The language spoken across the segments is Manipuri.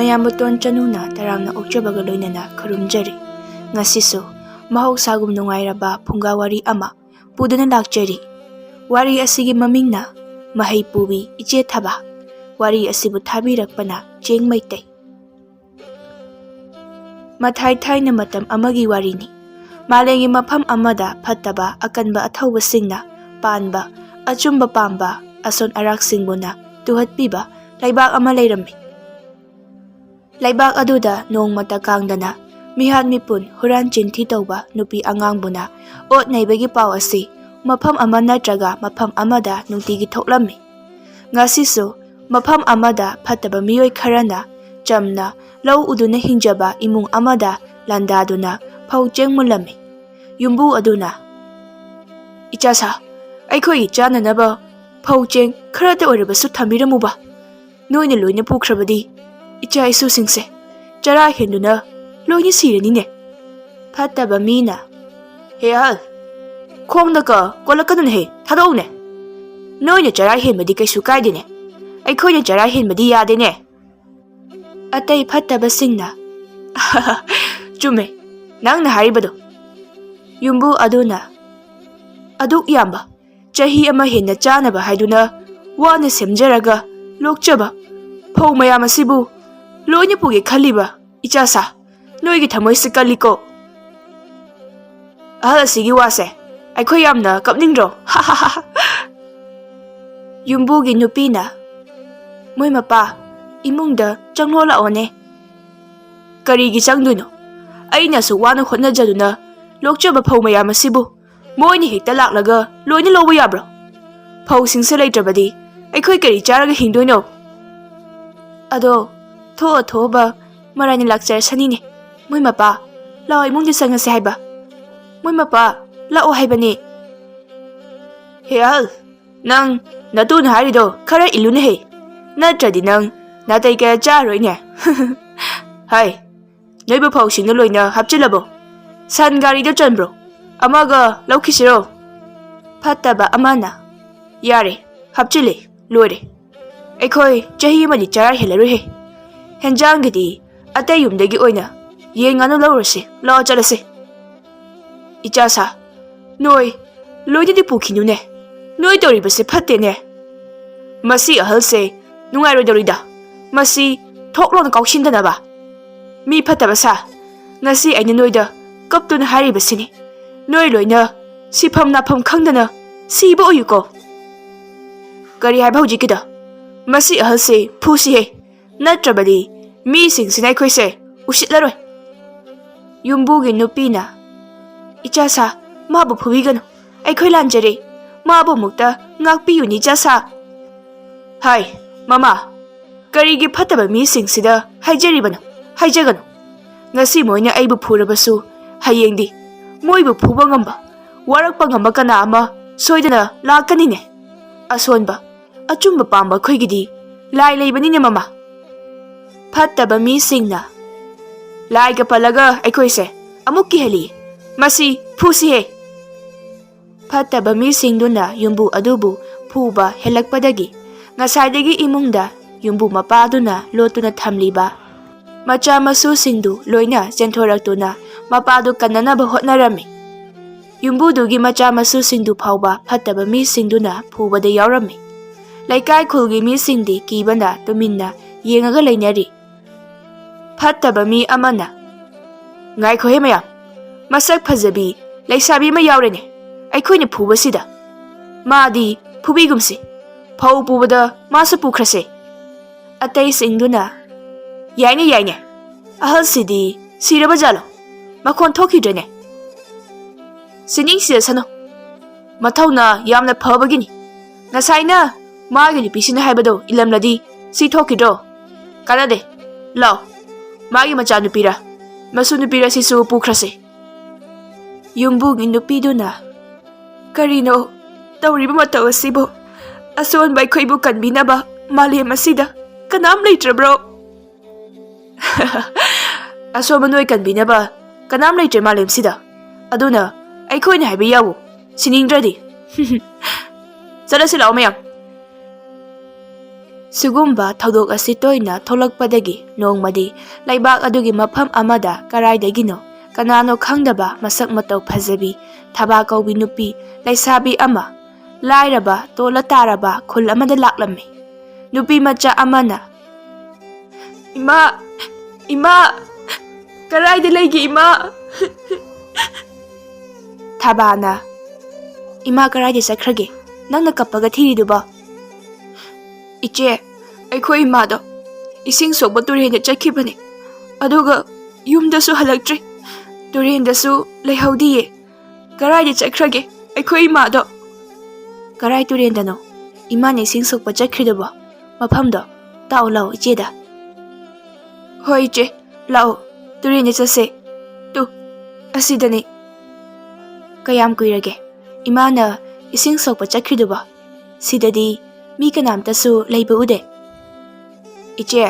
ꯃꯌꯥꯝꯕ ꯇꯣꯟ ꯆꯅꯨꯅ ꯇꯔꯥꯝꯅ ꯑꯣꯛꯆꯕꯒ ꯂꯣꯏꯅꯅ ꯈꯨꯔꯨꯝꯖꯔꯤ꯫ ꯉꯁꯤꯁꯨ ꯃꯍꯧꯁꯥꯒꯨꯝ ꯅꯨꯡꯉꯥꯏꯔꯕ ꯐꯨꯡꯒꯥ ꯋꯥꯔꯤ ꯑꯃ ꯄꯨꯗꯨꯅ ꯂꯥꯛꯆꯔꯤ꯫ ꯋꯥꯔꯤ ꯑꯁꯤꯒꯤ ꯃꯃꯤꯡꯅ ꯃꯍꯩ ꯄꯨꯕꯤ ꯏꯆꯦ ꯊꯕꯥ꯫ ꯋꯥꯔꯤ ꯑꯁꯤꯕꯨ ꯊꯥꯕꯤꯔꯛꯄꯅ ꯆꯦꯡ ꯃꯩꯇꯩ꯫ ꯃꯊꯥꯏ ꯊꯥꯏꯅ ꯃꯇꯝ ꯑꯃꯒꯤ ꯋꯥꯔꯤꯅꯤ꯫ ꯃꯥꯂꯦꯝꯒꯤ ꯃꯐꯝ ꯑꯃꯗ ꯐꯠꯇꯕ ꯑꯀꯟꯕ ꯑꯊꯧꯕꯁꯤꯡꯅ ꯄꯥꯟꯕ ꯑꯆꯨꯝꯕ ꯄꯥꯝꯕ ꯑꯁꯣꯟ ꯑꯔꯥꯛꯁꯤꯡꯕꯨꯅ ꯇꯨꯍꯠꯄꯤꯕ ꯂꯩꯕꯥꯛ ꯑꯃ ꯂꯩꯔꯝꯃꯤ꯫ ꯂꯩꯕꯥꯛ ꯑꯗꯨꯗ ꯅꯣꯡꯃꯇ ꯀꯥꯡꯗꯅ ꯃꯤꯍꯥꯠ ꯃꯤꯄꯨꯟ ꯍꯨꯔꯥꯟ ꯆꯤꯟꯊꯤ ꯇꯧꯕ ꯅꯨꯄꯤ ꯑꯉꯥꯡꯕꯨꯅ ꯑꯣꯠ ꯅꯩꯕꯒꯤ ꯄꯥꯎ ꯑꯁꯤ ꯃꯐꯝ ꯑꯃ ꯅꯠꯇ꯭ꯔꯒ ꯃꯐꯝ ꯑꯃꯗ ꯅꯨꯡꯇꯤꯒꯤ ꯊꯣꯛꯂꯝꯃꯤ꯫ ꯉꯁꯤꯁꯨ ꯃꯐꯝ ꯑꯃꯗ ꯐꯠꯇꯕ ꯃꯤꯑꯣꯏ ꯈꯔꯅ ꯆꯝꯅ ꯂꯧ ꯎꯗꯨꯅ ꯍꯤꯡꯖꯕ ꯏꯃꯨꯡ ꯑꯃꯗ ꯂꯥꯟꯗꯥꯗꯨꯅ ꯐꯧ ꯆꯦꯡ ꯃꯨꯜꯂꯝꯃꯤ꯫ ꯌꯨꯝꯕꯨ ꯑꯗꯨꯅ, "ꯏꯆꯥꯁꯥ, ꯑꯩꯈꯣꯏꯒꯤ ꯆꯥꯅꯅꯕ ꯐꯧ ꯆꯦꯡ ꯈꯔꯇ ꯑꯣꯏꯔꯕꯁꯨ ꯊꯝꯕꯤꯔꯝꯃꯨꯕ꯫ ꯅꯣꯏꯅ ꯂꯣꯏꯅ ꯄꯨꯈ꯭ꯔꯕꯗꯤ ꯏꯆꯥ ꯏꯁꯨꯁꯤꯡꯁꯦ ꯆꯔꯥ ꯍꯦꯟꯗꯨꯅ ꯂꯣꯏꯅ ꯁꯤꯔꯅꯤꯅꯦ"꯫ ꯐꯠꯇꯕ ꯃꯤꯅ, "ꯍꯦ ꯑꯍꯜ, ꯈꯣꯡꯗꯀ ꯀꯣꯜꯂꯛꯀꯅꯨꯅꯦꯍꯦ, ꯊꯥꯗꯣꯛꯎꯅꯦ꯫ ꯅꯣꯏꯅ ꯆꯔꯥ ꯍꯦꯟꯕꯗꯤ ꯀꯩꯁꯨ ꯀꯥꯏꯗꯦꯅꯦ, ꯑꯩꯈꯣꯏꯅ ꯆꯔꯥ ꯍꯦꯟꯕꯗꯤ ꯌꯥꯗꯦꯅꯦ"꯫ ꯑꯇꯩ ꯐꯠꯇꯕꯁꯤꯡꯅ, "ꯆꯨꯝꯃꯦ ꯅꯪꯅ ꯍꯥꯏꯔꯤꯕꯗꯣ"꯫ ꯌꯨꯝꯕꯨ ꯑꯗꯨꯅ, "ꯑꯗꯨꯛ ꯌꯥꯝꯕ ꯆꯍꯤ ꯑꯃ ꯍꯦꯟꯅ ꯆꯥꯅꯕ ꯍꯥꯏꯗꯨꯅ ꯋꯥꯅ ꯁꯦꯝꯖꯔꯒ ꯂꯣꯛꯆꯕ ꯐꯧ ꯃꯌꯥꯝ ꯑꯁꯤꯕꯨ ꯂꯣꯏꯅ ꯄꯨꯒꯦ ꯈꯜꯂꯤꯕ ꯏꯆꯥꯁꯥ, ꯅꯣꯏꯒꯤ ꯊꯃꯣꯏꯁꯦ ꯀꯜꯂꯤꯀꯣ꯫ ꯑꯍꯜ ꯑꯁꯤꯒꯤ ꯋꯥꯁꯦ ꯑꯩꯈꯣꯏ ꯌꯥꯝꯅ ꯀꯞꯅꯤꯡꯗ꯭ꯔꯣ"꯫ ꯌꯨꯝꯕꯨꯒꯤ ꯅꯨꯄꯤꯅ, "ꯃꯣꯏ ꯃꯄꯥ, ꯏꯃꯨꯡꯗ ꯆꯪꯂꯣ ꯂꯥꯛꯑꯣꯅꯦ"꯫ "ꯀꯔꯤꯒꯤ ꯆꯪꯗꯣꯏꯅꯣ? ꯑꯩꯅ ꯑꯁꯨꯛ ꯋꯥꯅ ꯍꯣꯠꯅꯖꯗꯨꯅ ꯂꯣꯛꯆꯕ ꯐꯧ ꯃꯌꯥꯝ ꯑꯁꯤꯕꯨ ꯃꯣꯏꯅ ꯍꯦꯛꯇ ꯂꯥꯛꯂꯒ ꯂꯣꯏꯅ ꯂꯧꯕ ꯌꯥꯕ꯭ꯔꯣ? ꯐꯧꯁꯤꯡꯁꯦ ꯂꯩꯇ꯭ꯔꯕꯗꯤ ꯑꯩꯈꯣꯏ ꯀꯔꯤ ꯆꯥꯔꯒ ꯍꯤꯡꯗꯣꯏꯅꯣ? ꯑꯗꯣ ꯊꯣꯛꯑ ꯊꯣꯛꯑꯕ ꯃꯔꯥꯏꯅ ꯂꯥꯛꯆꯔꯁꯅꯤꯅꯦ꯫ ꯃꯣꯏ ꯃꯄꯥ, ꯂꯥꯛꯑꯣ ꯏꯃꯨꯡꯗ ꯆꯪꯉꯁꯦ ꯍꯥꯏꯕ꯫ ꯃꯣꯏ ꯃꯄꯥ, ꯂꯥꯛꯑꯣ ꯍꯥꯏꯕꯅꯦ"꯫ "ꯍꯦ ꯑꯍꯜ, ꯅꯪ ꯅꯇꯨꯅ ꯍꯥꯏꯔꯤꯗꯣ ꯈꯔ ꯏꯜꯂꯨꯅꯦꯍꯦ, ꯅꯠꯇ꯭ꯔꯗꯤ ꯅꯪ ꯅꯥꯇꯩ ꯀꯌꯥ ꯆꯥꯔꯣꯏꯅꯦ꯫ ꯍꯥꯏ, ꯅꯣꯏꯕꯨ ꯐꯧꯁꯤꯡꯗꯣ ꯂꯣꯏꯅ ꯍꯥꯞꯆꯤꯜꯂꯕꯣ? ꯁꯟ ꯒꯥꯔꯤꯗ ꯆꯟꯕ꯭ꯔꯣ? ꯑꯃꯒ ꯂꯧꯈꯤꯁꯤꯔꯣ"꯫ ꯐꯠꯇꯕ ꯑꯃꯅ, "ꯌꯥꯔꯦ, ꯍꯥꯞꯆꯤꯜꯂꯦ, ꯂꯣꯏꯔꯦ꯫ ꯑꯩꯈꯣꯏ ꯆꯍꯤ ꯑꯃꯗꯤ ꯆꯔꯥ ꯍꯦꯜꯂꯔꯣꯏꯍꯦ꯫ ꯍꯦꯟꯖꯥꯡꯒꯤꯗꯤ ꯑꯇꯩ ꯌꯨꯝꯗꯒꯤ ꯑꯣꯏꯅ ꯌꯦꯟ ꯉꯥꯅꯨ ꯂꯧꯔꯨꯔꯁꯤ, ꯂꯥꯛꯑꯣ ꯆꯠꯂꯁꯤ"꯫ "ꯏꯆꯥꯁꯥ, ꯅꯣꯏ ꯂꯣꯏꯅꯗꯤ ꯄꯨꯈꯤꯅꯨꯅꯦ, ꯅꯣꯏ ꯇꯧꯔꯤꯕꯁꯦ ꯐꯠꯇꯦꯅꯦ꯫ ꯃꯁꯤ ꯑꯍꯜꯁꯦ ꯅꯨꯡꯉꯥꯏꯔꯣꯏꯗꯧꯔꯤꯗ, ꯃꯁꯤ ꯊꯣꯛ ꯂꯥꯎꯅ ꯀꯥꯎꯁꯤꯟꯗꯅꯕ꯫ ꯃꯤ ꯐꯠꯇꯕ ꯁꯥ, ꯉꯁꯤ ꯑꯩꯅ ꯅꯣꯏꯗ ꯀꯞꯇꯨꯅ ꯍꯥꯏꯔꯤꯕꯁꯤꯅꯤ, ꯅꯣꯏ ꯂꯣꯏꯅ ꯁꯤꯐꯝ ꯅꯥꯐꯝ ꯈꯪꯗꯅ ꯁꯤꯕ ꯑꯣꯏꯌꯨꯀꯣ"꯫ "ꯀꯔꯤ ꯍꯥꯏꯕ ꯍꯧꯖꯤꯛꯀꯤꯗ? ꯃꯁꯤ ꯑꯍꯜꯁꯦ ꯐꯨꯁꯤꯍꯦ, ꯅꯠꯇ꯭ꯔꯕꯗꯤ ꯃꯤꯁꯤꯡꯁꯤꯅ ꯑꯩꯈꯣꯏꯁꯦ ꯎꯁꯤꯠꯂꯔꯣꯏ"꯫ ꯌꯨꯝꯕꯨꯒꯤ ꯅꯨꯄꯤꯅ, "ꯏꯆꯥꯁꯥ, ꯃꯥꯕꯨ ꯐꯨꯕꯤꯒꯅꯨ, ꯑꯩꯈꯣꯏ ꯂꯥꯟꯖꯔꯦ, ꯃꯥꯕꯨ ꯑꯃꯨꯛꯇ ꯉꯥꯛꯄꯤꯌꯨꯅꯦ ꯏꯆꯥꯁꯥ"꯫ "ꯍꯥꯏ ꯃꯃꯥ, ꯀꯔꯤꯒꯤ ꯐꯠꯇꯕ ꯃꯤꯁꯤꯡꯁꯤꯗ ꯍꯥꯏꯖꯔꯤꯕꯅꯣ? ꯍꯥꯏꯖꯒꯅꯨ꯫ ꯉꯁꯤ ꯃꯣꯏꯅ ꯑꯩꯕꯨ ꯐꯨꯔꯕꯁꯨ ꯍꯌꯦꯡꯗꯤ ꯃꯣꯏꯕꯨ ꯐꯨꯕ ꯉꯝꯕ, ꯋꯥꯔꯛꯄ ꯉꯝꯕ ꯀꯅꯥ ꯑꯃ ꯁꯣꯏꯗꯅ ꯂꯥꯛꯀꯅꯤꯅꯦ꯫ ꯑꯁꯣꯟꯕ ꯑꯆꯨꯝꯕ ꯄꯥꯝꯕ ꯑꯩꯈꯣꯏꯒꯤꯗꯤ ꯂꯥꯏ ꯂꯩꯕꯅꯤꯅꯦ ꯃꯃꯥ"꯫ ꯐꯠꯇꯕ ꯃꯤꯁꯤꯡꯅ, "ꯂꯥꯏꯒ ꯄꯜꯂꯒ ꯑꯩꯈꯣꯏꯁꯦ ꯑꯃꯨꯛ ꯀꯤꯍꯜꯂꯤꯌꯦ, ꯃꯁꯤ ꯐꯨꯁꯤꯍꯦ"꯫ ꯐꯠꯇꯕ ꯃꯤꯁꯤꯡꯗꯨꯅ ꯌꯨꯝꯕꯨ ꯑꯗꯨꯕꯨ ꯐꯨꯕ ꯍꯦꯜꯂꯛꯄꯗꯒꯤ ꯉꯁꯥꯏꯗꯒꯤ ꯏꯃꯨꯡꯗ ꯌꯨꯝꯕꯨ ꯃꯄꯥꯗꯨꯅ ꯂꯣꯠꯇꯨꯅ ꯊꯝꯂꯤꯕ ꯃꯆꯥ ꯃꯁꯨꯁꯤꯡꯗꯨ ꯂꯣꯏꯅ ꯆꯦꯟꯊꯣꯔꯛꯇꯨꯅ ꯃꯄꯥꯗꯨ ꯀꯟꯅꯅꯕ ꯍꯣꯠꯅꯔꯝꯃꯤ꯫ ꯌꯨꯝꯕꯨꯗꯨꯒꯤ ꯃꯆꯥ ꯃꯁꯨꯁꯤꯡꯗꯨ ꯐꯥꯎꯕ ꯐꯠꯇꯕ ꯃꯤꯁꯤꯡꯗꯨꯅ ꯐꯨꯕꯗ ꯌꯥꯎꯔꯝꯃꯤ꯫ ꯂꯩꯀꯥꯏ ꯈꯨꯜꯒꯤ ꯃꯤꯁꯤꯡꯗꯤ ꯀꯤꯕꯅ ꯇꯨꯃꯤꯟꯅ ꯌꯦꯡꯉꯒ ꯂꯩꯅꯔꯤ꯫ ꯐꯠꯇꯕ ꯃꯤ ꯑꯃꯅ, "ꯉꯥꯏꯈꯣꯍꯦ ꯃꯌꯥꯝ, ꯃꯁꯛ ꯐꯖꯕꯤ ꯂꯩꯁꯥꯕꯤ ꯑꯃ ꯌꯥꯎꯔꯦꯅꯦ ꯑꯩꯈꯣꯏꯅ ꯐꯨꯕꯁꯤꯗ꯫ ꯃꯥꯗꯤ ꯐꯨꯕꯤꯒꯨꯝꯁꯤ, ꯐꯧ ꯄꯨꯕꯗ ꯃꯥꯁꯨ ꯄꯨꯈ꯭ꯔꯁꯦ"꯫ ꯑꯇꯩꯁꯤꯡꯗꯨꯅ, "ꯌꯥꯏꯅꯦ ꯌꯥꯏꯅꯦ, ꯑꯍꯜꯁꯤꯗꯤ ꯁꯤꯔꯕ ꯖꯥꯠꯂꯣ? ꯃꯈꯣꯟ ꯊꯣꯛꯈꯤꯗ꯭ꯔꯦꯅꯦ"꯫ "ꯁꯤꯅꯤꯡꯁꯤꯖꯁꯅꯨ, ꯃꯊꯧꯅ ꯌꯥꯝꯅ ꯐꯕꯒꯤꯅꯤ꯫ ꯉꯁꯥꯏꯅ ꯃꯥꯒꯤ ꯅꯨꯄꯤꯁꯤꯅ ꯍꯥꯏꯕꯗꯣ ꯏꯜꯂꯝꯂꯗꯤ ꯁꯤ ꯊꯣꯛꯈꯤꯗ꯭ꯔꯣ? ꯀꯥꯟꯅꯗꯦ, ꯂꯥꯛꯑꯣ, ꯃꯥꯒꯤ ꯃꯆꯥꯅꯨꯄꯤꯔ ꯃꯁꯨ ꯅꯨꯄꯤꯔ ꯁꯤꯁꯨ ꯄꯨꯈ꯭ꯔꯁꯦ"꯫ ꯌꯨꯝꯕꯨꯒꯤ ꯅꯨꯄꯤꯗꯨꯅ, "ꯀꯔꯤꯅꯣ ꯇꯧꯔꯤꯕ ꯃꯇꯧ ꯑꯁꯤꯕꯨ? ꯑꯁꯣꯟꯕ ꯑꯩꯈꯣꯏꯕꯨ ꯀꯟꯕꯤꯅꯕ ꯃꯥꯂꯦꯝ ꯑꯁꯤꯗ ꯀꯅꯥꯝ ꯂꯩꯇ꯭ꯔꯕ꯭ꯔꯣ"? "ꯑꯁꯣꯟꯕ ꯅꯣꯏ ꯀꯟꯕꯤꯅꯕ ꯀꯅꯥꯝ ꯂꯩꯇ꯭ꯔꯦ ꯃꯥꯂꯦꯝꯁꯤꯗ, ꯑꯗꯨꯅ ꯑꯩꯈꯣꯏꯅ ꯍꯥꯏꯕ ꯌꯥꯋꯣ, ꯁꯤꯅꯤꯡꯗ꯭ꯔꯗꯤ"꯫ "ꯆꯠꯂꯁꯤ ꯂꯥꯛꯑꯣ ꯃꯌꯥꯝ"꯫ Sugumba thꯧꯗꯣꯛ ꯑꯁꯤ ꯇꯣꯏꯅ ꯊꯣꯛꯂꯛꯄꯗꯒꯤ ꯅꯣꯡꯃꯗꯤ ꯂꯩꯕꯥꯛ ꯑꯗꯨꯒꯤ ꯃꯐꯝ ꯑꯃꯗ ꯀꯔꯥꯏꯗꯒꯤꯅꯣ ꯀꯅꯥꯅꯣ ꯈꯪꯗꯕ ꯃꯁꯛ ꯃꯇꯧ ꯐꯖꯕꯤ ꯊꯕꯥ ꯀꯧꯕꯤ ꯅꯨꯄꯤ ꯂꯩꯁꯥꯕꯤ ꯑꯃ ꯂꯥꯏꯔꯕ ꯇꯣꯜꯂ ꯇꯥꯔꯕ ꯈꯨꯜ ꯑꯃꯗ ꯂꯥꯛꯂꯝꯃꯤ꯫ ꯅꯨꯄꯤ ꯃꯆꯥ ꯑꯃꯅ "ꯏꯃꯥ, ꯏꯃꯥ, ꯀꯔꯥꯏꯗ ꯂꯩꯒꯦ ꯏꯃꯥ?" ꯊꯕꯥꯅ "ꯏꯃꯥ ꯀꯔꯥꯏꯗ ꯆꯠꯈ꯭ꯔꯒꯦ? ꯅꯪꯅ ꯀꯞꯄꯒ ꯊꯤꯔꯤꯗꯨꯕꯣ?" "ꯏꯆꯦ, ꯑꯩꯈꯣꯏ ꯏꯃꯥꯗꯣ ꯏꯁꯤꯡ ꯁꯣꯛꯄ ꯇꯨꯔꯦꯟꯗ ꯆꯠꯈꯤꯕꯅꯦ, ꯑꯗꯨꯒ ꯌꯨꯝꯗꯁꯨ ꯍꯜꯂꯛꯇ꯭ꯔꯤ, ꯇꯨꯔꯦꯟꯗꯁꯨ ꯂꯩꯍꯧꯗꯤꯌꯦ, ꯀꯔꯥꯏꯗ ꯆꯠꯈ꯭ꯔꯒꯦ ꯑꯩꯈꯣꯏ ꯏꯃꯥꯗꯣ?" "ꯀꯔꯥꯏ ꯇꯨꯔꯦꯟꯗꯅꯣ ꯏꯃꯥꯅ ꯏꯁꯤꯡ ꯁꯣꯛꯄ ꯆꯠꯈ꯭ꯔꯤꯗꯨꯕꯣ? ꯃꯐꯝꯗꯣ ꯇꯥꯛꯎ ꯂꯥꯛꯑꯣ ꯏꯆꯦꯗ." "ꯍꯣꯏ ꯏꯆꯦ, ꯂꯥꯛꯑꯣ, ꯇꯨꯔꯦꯟꯗ ꯆꯠꯁꯦ, ꯇꯨ ꯑꯁꯤꯗꯅꯦ." "ꯀꯌꯥꯝ ꯀꯨꯏꯔꯒꯦ ꯏꯃꯥꯅ ꯏꯁꯤꯡ ꯁꯣꯛꯄ ꯆꯠꯈ꯭ꯔꯤꯗꯨꯕꯣ? ꯁꯤꯗꯗꯤ ꯃꯤ ꯀꯅꯥꯝꯇꯁꯨ ꯂꯩꯕ ꯎꯗꯦ." "ꯏꯆꯦ,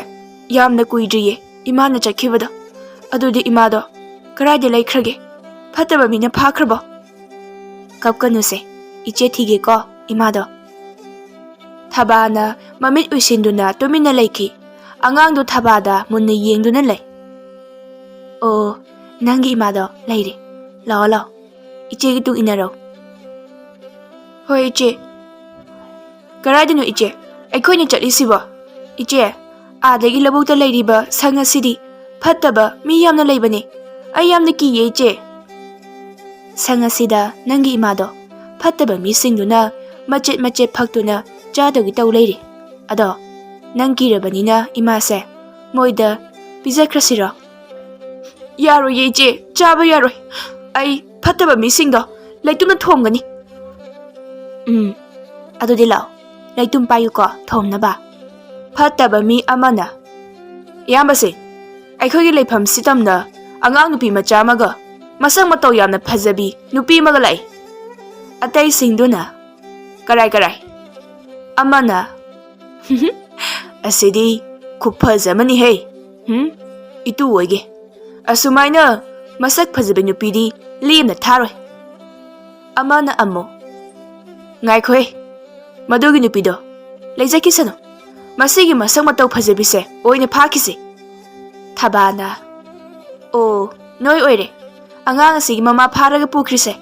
ꯌꯥꯝꯅ ꯀꯨꯏꯗ꯭ꯔꯤꯌꯦ ꯏꯃꯥꯅ ꯆꯠꯈꯤꯕꯗꯣ꯫ ꯑꯗꯨꯗꯤ ꯏꯃꯥꯗꯣ ꯀꯔꯥꯏꯗ ꯂꯩꯈ꯭ꯔꯒꯦ? ꯐꯠꯇꯕ ꯃꯤꯅ ꯐꯥꯈ꯭ꯔꯕꯣ?" "ꯀꯞꯀꯅꯨꯁꯦ, ꯏꯆꯦ ꯊꯤꯒꯦꯀꯣ ꯏꯃꯥꯗꯣ." ꯊꯕꯥꯅ ꯃꯃꯤꯠ ꯎꯏꯁꯤꯟꯗꯨꯅ ꯇꯨꯃꯤꯟꯅ ꯂꯩꯈꯤ꯫ ꯑꯉꯥꯡꯗꯨ ꯊꯕꯥꯗ ꯃꯨꯟꯅ ꯌꯦꯡꯗꯨꯅ ꯂꯩ꯫ "ꯑꯣ, ꯅꯪꯒꯤ ꯏꯃꯥꯗꯣ ꯂꯩꯔꯦ, ꯂꯥꯛꯑꯣ ꯂꯥꯛꯑꯣ, ꯏꯆꯦꯒꯤ ꯇꯨꯡ ꯏꯟꯅꯔꯣ." "ꯍꯣꯏ ꯏꯆꯦ." "ꯀꯔꯥꯏꯗꯅꯣ ꯏꯆꯦ ꯑꯩꯈꯣꯏꯅ ꯆꯠꯂꯤꯁꯤꯕꯣ?" "ꯏꯆꯦ, ꯑꯥꯗꯒꯤ ꯂꯧꯕꯨꯛꯇ ꯂꯩꯔꯤꯕ ꯁꯪ ꯑꯁꯤꯗꯤ ꯐꯠꯇꯕ ꯃꯤ ꯌꯥꯝꯅ ꯂꯩꯕꯅꯦ, ꯑꯩ ꯌꯥꯝꯅ ꯀꯤꯌꯦ ꯏꯆꯦ." "ꯁꯪ ꯑꯁꯤꯗ ꯅꯪꯒꯤ ꯏꯃꯥꯗꯣ ꯐꯠꯇꯕ ꯃꯤꯁꯤꯡꯗꯨꯅ ꯃꯆꯦꯠ ꯃꯆꯦꯠ ꯐꯛꯇꯨꯅ ꯆꯥꯗꯧꯒꯤ ꯇꯧ ꯂꯩꯔꯦ, ꯑꯗꯣ ꯅꯪ ꯀꯤꯔꯕꯅꯤꯅ ꯏꯃꯥꯁꯦ ꯃꯣꯏꯗ ꯄꯤꯖꯈ꯭ꯔꯁꯤꯔꯣ?" "ꯌꯥꯔꯣꯏꯌꯦ ꯏꯆꯦ, ꯆꯥꯕ ꯌꯥꯔꯣꯏ, ꯑꯩ ꯐꯠꯇꯕ ꯃꯤꯁꯤꯡꯗꯣ ꯂꯩꯇꯨꯝꯅ ꯊꯣꯝꯒꯅꯤ." "ꯑꯗꯨꯗꯤ ꯂꯥꯛꯑꯣ, ꯂꯩꯇꯨꯝ ꯄꯥꯏꯌꯨꯀꯣ ꯊꯣꯝꯅꯕ." ꯐꯠꯇꯕ ꯃꯤ ꯑꯃꯅ "ꯏꯌꯥꯝꯕꯁꯦ, ꯑꯩꯈꯣꯏꯒꯤ ꯂꯩꯐꯝꯁꯤ ꯇꯝꯅ ꯑꯉꯥꯡ ꯅꯨꯄꯤ ꯃꯆꯥ ꯑꯃꯒ ꯃꯁꯛ ꯃꯇꯧ ꯌꯥꯝꯅ ꯐꯖꯕꯤ ꯅꯨꯄꯤ ꯑꯃꯒ ꯂꯥꯛꯏ." ꯑꯇꯩꯁꯤꯡꯗꯨꯅ "ꯀꯔꯥꯏ ꯀꯔꯥꯏ?" ꯑꯃꯅ "ꯑꯁꯤꯗꯤ ꯈꯨꯐꯖ ꯑꯃꯅꯤꯍꯦ, ꯏꯇꯨ ꯑꯣꯏꯒꯦ, ꯑꯁꯨꯃꯥꯏꯅ ꯃꯁꯛ ꯐꯖꯕꯤ ꯅꯨꯄꯤꯗꯤ ꯂꯦꯝꯅ ꯊꯥꯔꯣꯏ." ꯑꯃꯅ ꯑꯃꯨꯛ "ꯉꯥꯏꯈꯣꯍꯦ, ꯃꯗꯨꯒꯤ ꯅꯨꯄꯤꯗꯣ ꯂꯩꯖꯈꯤꯁꯅꯨ, ꯃꯁꯤꯒꯤ ꯃꯁꯛ ꯃꯇꯧ ꯐꯖꯕꯤꯁꯦ ꯑꯣꯏꯅ ꯐꯥꯈꯤꯁꯤ." ꯊꯕꯥꯅ "ꯑꯣ, ꯅꯣꯏ ꯑꯣꯏꯔꯦ ꯑꯉꯥꯡ ꯑꯁꯤꯒꯤ ꯃꯃꯥ ꯐꯥꯔꯒ ꯄꯨꯈ꯭ꯔꯤꯁꯦ,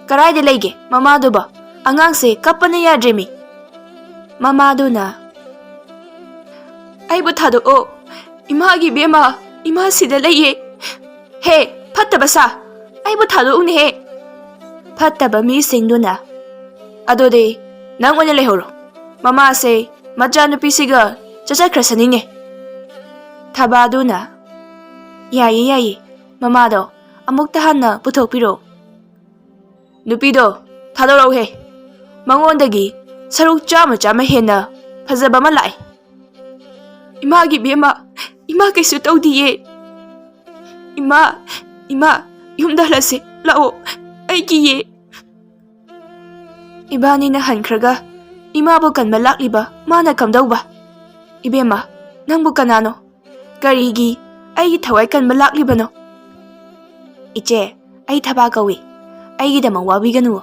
ꯀꯔꯥꯏꯗ ꯂꯩꯒꯦ ꯃꯃꯥꯗꯨꯕꯣ? ꯑꯉꯥꯡꯁꯦ ꯀꯞꯄꯅ ꯌꯥꯗ꯭ꯔꯦꯃꯤ." ꯃꯃꯥꯗꯨꯅ "ꯑꯩꯕꯨ ꯊꯥꯗꯣꯛꯑꯣ, ꯏꯃꯥꯒꯤ ꯏꯕꯦꯝꯃ, ꯏꯃꯥ ꯁꯤꯗ ꯂꯩꯌꯦ, ꯍꯦ ꯐꯠꯇꯕ ꯁꯥ, ꯑꯩꯕꯨ ꯊꯥꯗꯣꯛꯎꯅꯦꯍꯦ." ꯐꯠꯇꯕ ꯃꯤꯁꯤꯡꯗꯨꯅ "ꯑꯗꯨꯗꯤ ꯅꯪ ꯑꯣꯏꯅ ꯂꯩꯍꯧꯔꯣ, ꯃꯃꯥꯁꯦ ꯃꯆꯥꯅꯨꯄꯤꯁꯤꯒ ꯆꯠꯆꯈ꯭ꯔꯁꯅꯤꯅꯦ." ꯊꯕꯥꯗꯨꯅ "ꯌꯥꯏꯌꯦ ꯌꯥꯏꯌꯦ, ꯃꯃꯥꯗꯣ ꯑꯃꯨꯛꯇ ꯍꯟꯅ ꯄꯨꯊꯣꯛꯄꯤꯔꯣ." "ꯅꯨꯄꯤꯗꯣ ꯊꯥꯗꯣꯔꯛꯎꯍꯦ, ꯃꯉꯣꯟꯗꯒꯤ ꯁꯔꯨꯛ ꯆꯥꯝꯃ ꯍꯦꯟꯅ ꯐꯖꯕ ꯑꯃ ꯂꯥꯛꯑꯦ." "ꯏꯃꯥꯒꯤ ꯏꯕꯦꯝꯃ, ꯏꯃꯥ ꯀꯩꯁꯨ ꯇꯧꯗꯤꯌꯦ." "ꯏꯃꯥ, ꯌꯨꯝꯗ ꯍꯜꯂꯁꯦ, ꯂꯥꯛꯑꯣ, ꯑꯩ ꯀꯤꯌꯦ." "ꯏꯕꯥꯅꯤꯅ ꯍꯟꯈ꯭ꯔꯒ ꯏꯃꯥꯕꯨ ꯀꯟꯕ ꯂꯥꯛꯂꯤꯕ ꯃꯥꯅ ꯀꯝꯗꯧꯕ? ꯏꯕꯦꯝꯃ, ꯅꯪꯕꯨ ꯀꯅꯥꯅꯣ? ꯀꯔꯤꯒꯤ ꯑꯩꯒꯤ ꯊꯋꯥꯏ ꯀꯟꯕ ꯂꯥꯛꯂꯤꯕꯅꯣ?" "ꯏꯆꯦ, ꯑꯩ ꯊꯕꯥ ꯀꯧꯏ, ꯑꯩꯒꯤꯗꯃꯛ ꯋꯥꯕꯤꯒꯅꯨ.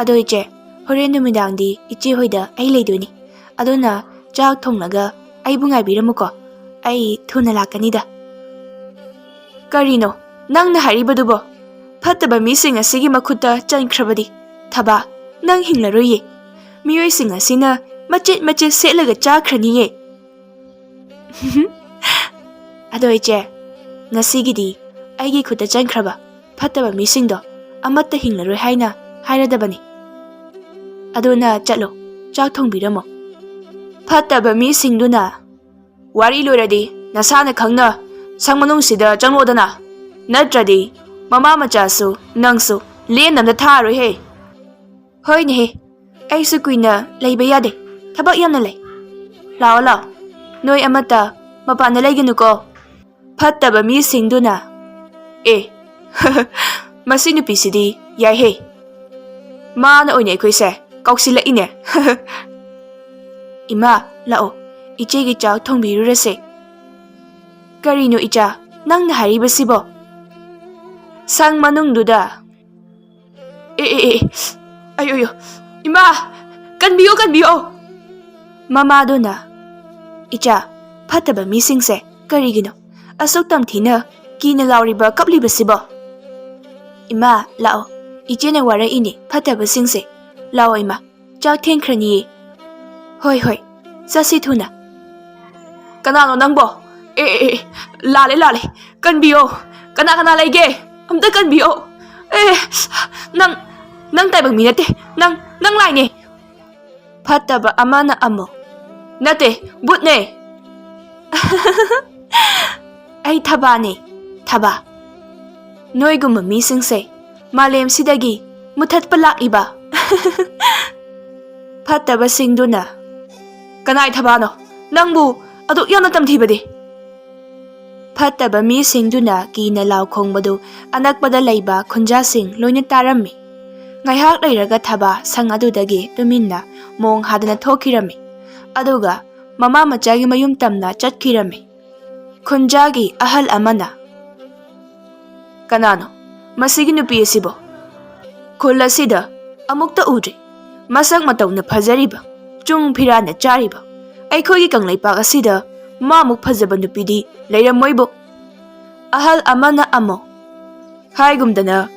ꯑꯗꯣ ꯏꯆꯦ, ꯍꯣꯔꯦꯟ ꯅꯨꯃꯤꯗꯥꯡꯗꯤ ꯏꯆꯦ ꯍꯣꯏꯗ ꯑꯩ ꯂꯩꯗꯣꯏꯅꯤ, ꯑꯗꯨꯅ ꯆꯥꯛ ꯊꯣꯡꯂꯒ ꯑꯩꯕꯨ ꯉꯥꯏꯕꯤꯔꯝꯃꯨꯀꯣ, ꯑꯩ ꯊꯨꯅ ꯂꯥꯛꯀꯅꯤꯗ." "ꯀꯔꯤꯅꯣ ꯅꯪꯅ ꯍꯥꯏꯔꯤꯕꯗꯨꯕꯣ? ꯐꯠꯇꯕ ꯃꯤꯁꯤꯡ ꯑꯁꯤꯒꯤ ꯃꯈꯨꯠꯇ ꯆꯟꯈ꯭ꯔꯕꯗꯤ ꯊꯕꯥ ꯅꯪ ꯍꯤꯡꯂꯔꯣꯏꯌꯦ, ꯃꯤꯑꯣꯏꯁꯤꯡ ꯑꯁꯤꯅ ꯃꯆꯦꯠ ꯃꯆꯦꯠ ꯁꯦꯠꯂꯒ ꯆꯥꯈ꯭ꯔꯅꯤꯌꯦ." "ꯑꯗꯣ ꯏꯆꯦ, ꯉꯁꯤꯒꯤꯗꯤ ꯑꯩꯒꯤ ꯈꯨꯠꯇ ꯆꯟꯈ꯭ꯔꯕ ꯐꯠꯇꯕ ꯃꯤꯁꯤꯡꯗꯣ ꯑꯃꯠꯇ ꯍꯤꯡꯂꯔꯣꯏ ꯍꯥꯏꯅ ꯍꯥꯏꯔꯗꯕꯅꯤ, ꯑꯗꯨꯅ ꯆꯠꯂꯣ, ꯆꯥꯛ ꯊꯣꯡꯕꯤꯔꯝꯃꯣ." ꯐꯠꯇꯕ ꯃꯤꯁꯤꯡꯗꯨꯅ "ꯋꯥꯔꯤ ꯂꯣꯏꯔꯗꯤ ꯅꯁꯥꯅ ꯈꯪꯅ ꯁꯪ ꯃꯅꯨꯡꯁꯤꯗ ꯆꯪꯂꯣꯗꯅ, ꯅꯠꯇ꯭ꯔꯗꯤ ꯃꯃꯥ ꯃꯆꯥꯁꯨ ꯅꯪꯁꯨ ꯂꯦꯝꯅ ꯑꯝꯇ ꯊꯥꯔꯣꯏꯍꯦ." "ꯍꯣꯏꯅꯦꯍꯦ, ꯑꯩꯁꯨ ꯀꯨꯏꯅ ꯂꯩꯕ ꯌꯥꯗꯦ, ꯊꯕꯛ ꯌꯥꯝꯅ ꯂꯩ. ꯂꯥꯛꯑꯣ ꯂꯥꯛꯑꯣ, ꯅꯣꯏ ꯑꯃꯠꯇ ꯃꯄꯥꯟꯗ ꯂꯩꯒꯅꯨꯀꯣ." ꯐꯠꯇꯕ ꯃꯤꯁꯤꯡꯗꯨꯅ "ꯃꯁꯤ ꯅꯨꯄꯤꯁꯤꯗꯤ ꯌꯥꯏꯍꯦ, ꯃꯥꯅ ꯑꯣꯏꯅ ꯑꯩꯈꯣꯏꯁꯦ ꯀꯧꯁꯤꯜꯂꯛꯏꯅꯦ." "ꯏꯃꯥ, ꯂꯥꯛꯑꯣ, ꯏꯆꯦꯒꯤ ꯆꯥꯛ ꯊꯣꯡꯕꯤꯔꯨꯔꯁꯦ." "ꯀꯔꯤꯅꯣ ꯏꯆꯥ ꯅꯪꯅ ꯍꯥꯏꯔꯤꯕꯁꯤꯕꯣ?" ꯁꯪ ꯃꯅꯨꯡꯗꯨꯗ "ꯑꯌꯣ, ꯏꯃꯥ, ꯀꯟꯕꯤꯌꯣ." ꯃꯃꯥꯗꯨꯅ Icha, fataba misingse, karigino, asuk tamthina, kina lauriba kaplibasibo. Ima, lao, ichene wara ini, fataba singse, lao ima, chak thengkrani. Hoi hoi, sasi thuna. Kanano nangbo? Lale, kanbiyo, kana laige, amta kanbiyo. Nang taibang minate, nang laine. Fataba amana amo. Nate, butne. Ay thaba ne, thaba. Noigum misingse, malem sidagi, muthat palak iba. Fataba singduna. Kanay thabano, nangbu, aduk yana tamthibadi. Fataba misingduna kina law khongbadu anakpada leiba khunjasing loina tarammi. Ngaihak leiraga thaba sang adudagi tuminna mong hadana thokirami. Aduga mama machagi mayum tamna chatkirami. Khunjagi ahal amana. Kanano, masigi nupi asibo. Khula sida amukta udri. Masak mataw na phajariba. Chung phira na chariba. Aikhogi kanglaipak asida mamuk phajaba nupidi leiramoibo. Ahal amana amo. Haigumdana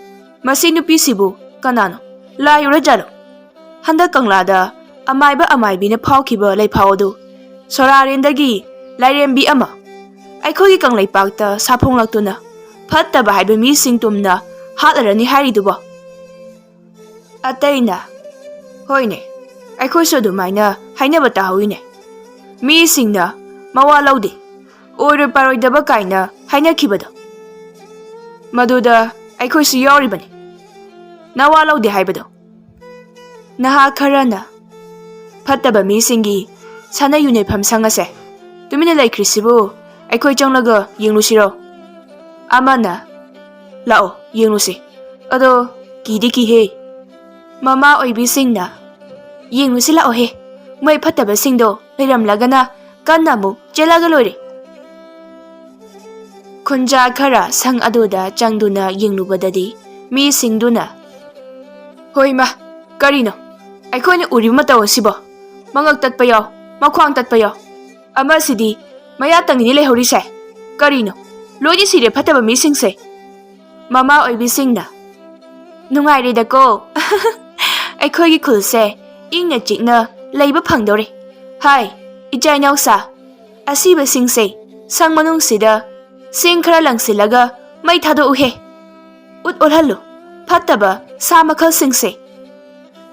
masi nupi sibu kanano layura jalo. Handa kanglada amaiba amaibina phawkiba leiphawdu. Sorarendagi lairembi ama. Aikhogi kanglaipakta saphonglaktuna fattaba haiba mi singtumna hatlarani haridubo. Ataina hoine aikhoisu adumaina hainaba tahawine. Mi singna mawa laude. Oiro paroidaba kaina hainakibado. Maduda aikhoisu yauribani. Nawa laude haibado. Naha kharana fattaba mi singi sana yunefam sangase. Tumina laikhrisibu aikhoi changlaga yenglusiro. Amana lao yenglusi. Ado kidi ki he. Mama oibi singna yenglusi lao he. Moi fattaba singdo leiramlagana kannamu chelaga loire. Khunja khara sang aduda changduna yenglubadadi mi singduna. Hoi ma, karino. Aikhoina uri mataw sibo. Mangak tatpa yaw, makhwang tatpa yaw. Ama sidi maya tangini lehorise. Karino. Loini sire fataba mi singse. Mama oibi singna. Nungaire da ko. Aikhoigi khulse ingna chikna leiba phangdore. Hai, ijai nausa. Asiba singse sang manung sida sing khara langsilaga mai thado uhe. Ut olhalu. Fataba sa makhal singse.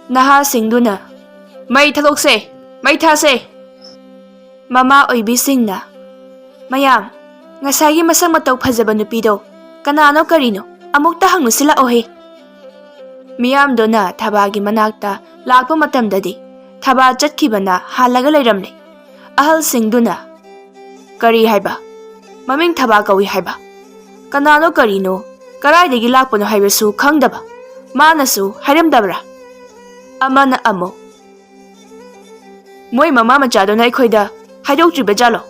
Naha singduna. Mai thadokse, mai thase. Mama oibi singna. Mayam, ngasagi masang mataw phajaba nupido. Kanano karino, amukta hangusila ohe. Miyam do na thabagi manakta lakpa matamdadi. Thaba chatkibana halaga leiramle. Ahal singduna. Kari haiba. Maming thaba kawi haiba. Kanano karino, karaidagi lakpano haibasu khangdaba. Manasu hairamdabra. Amana amo. Moi mama machado na ikhoida haidoktriba jalo.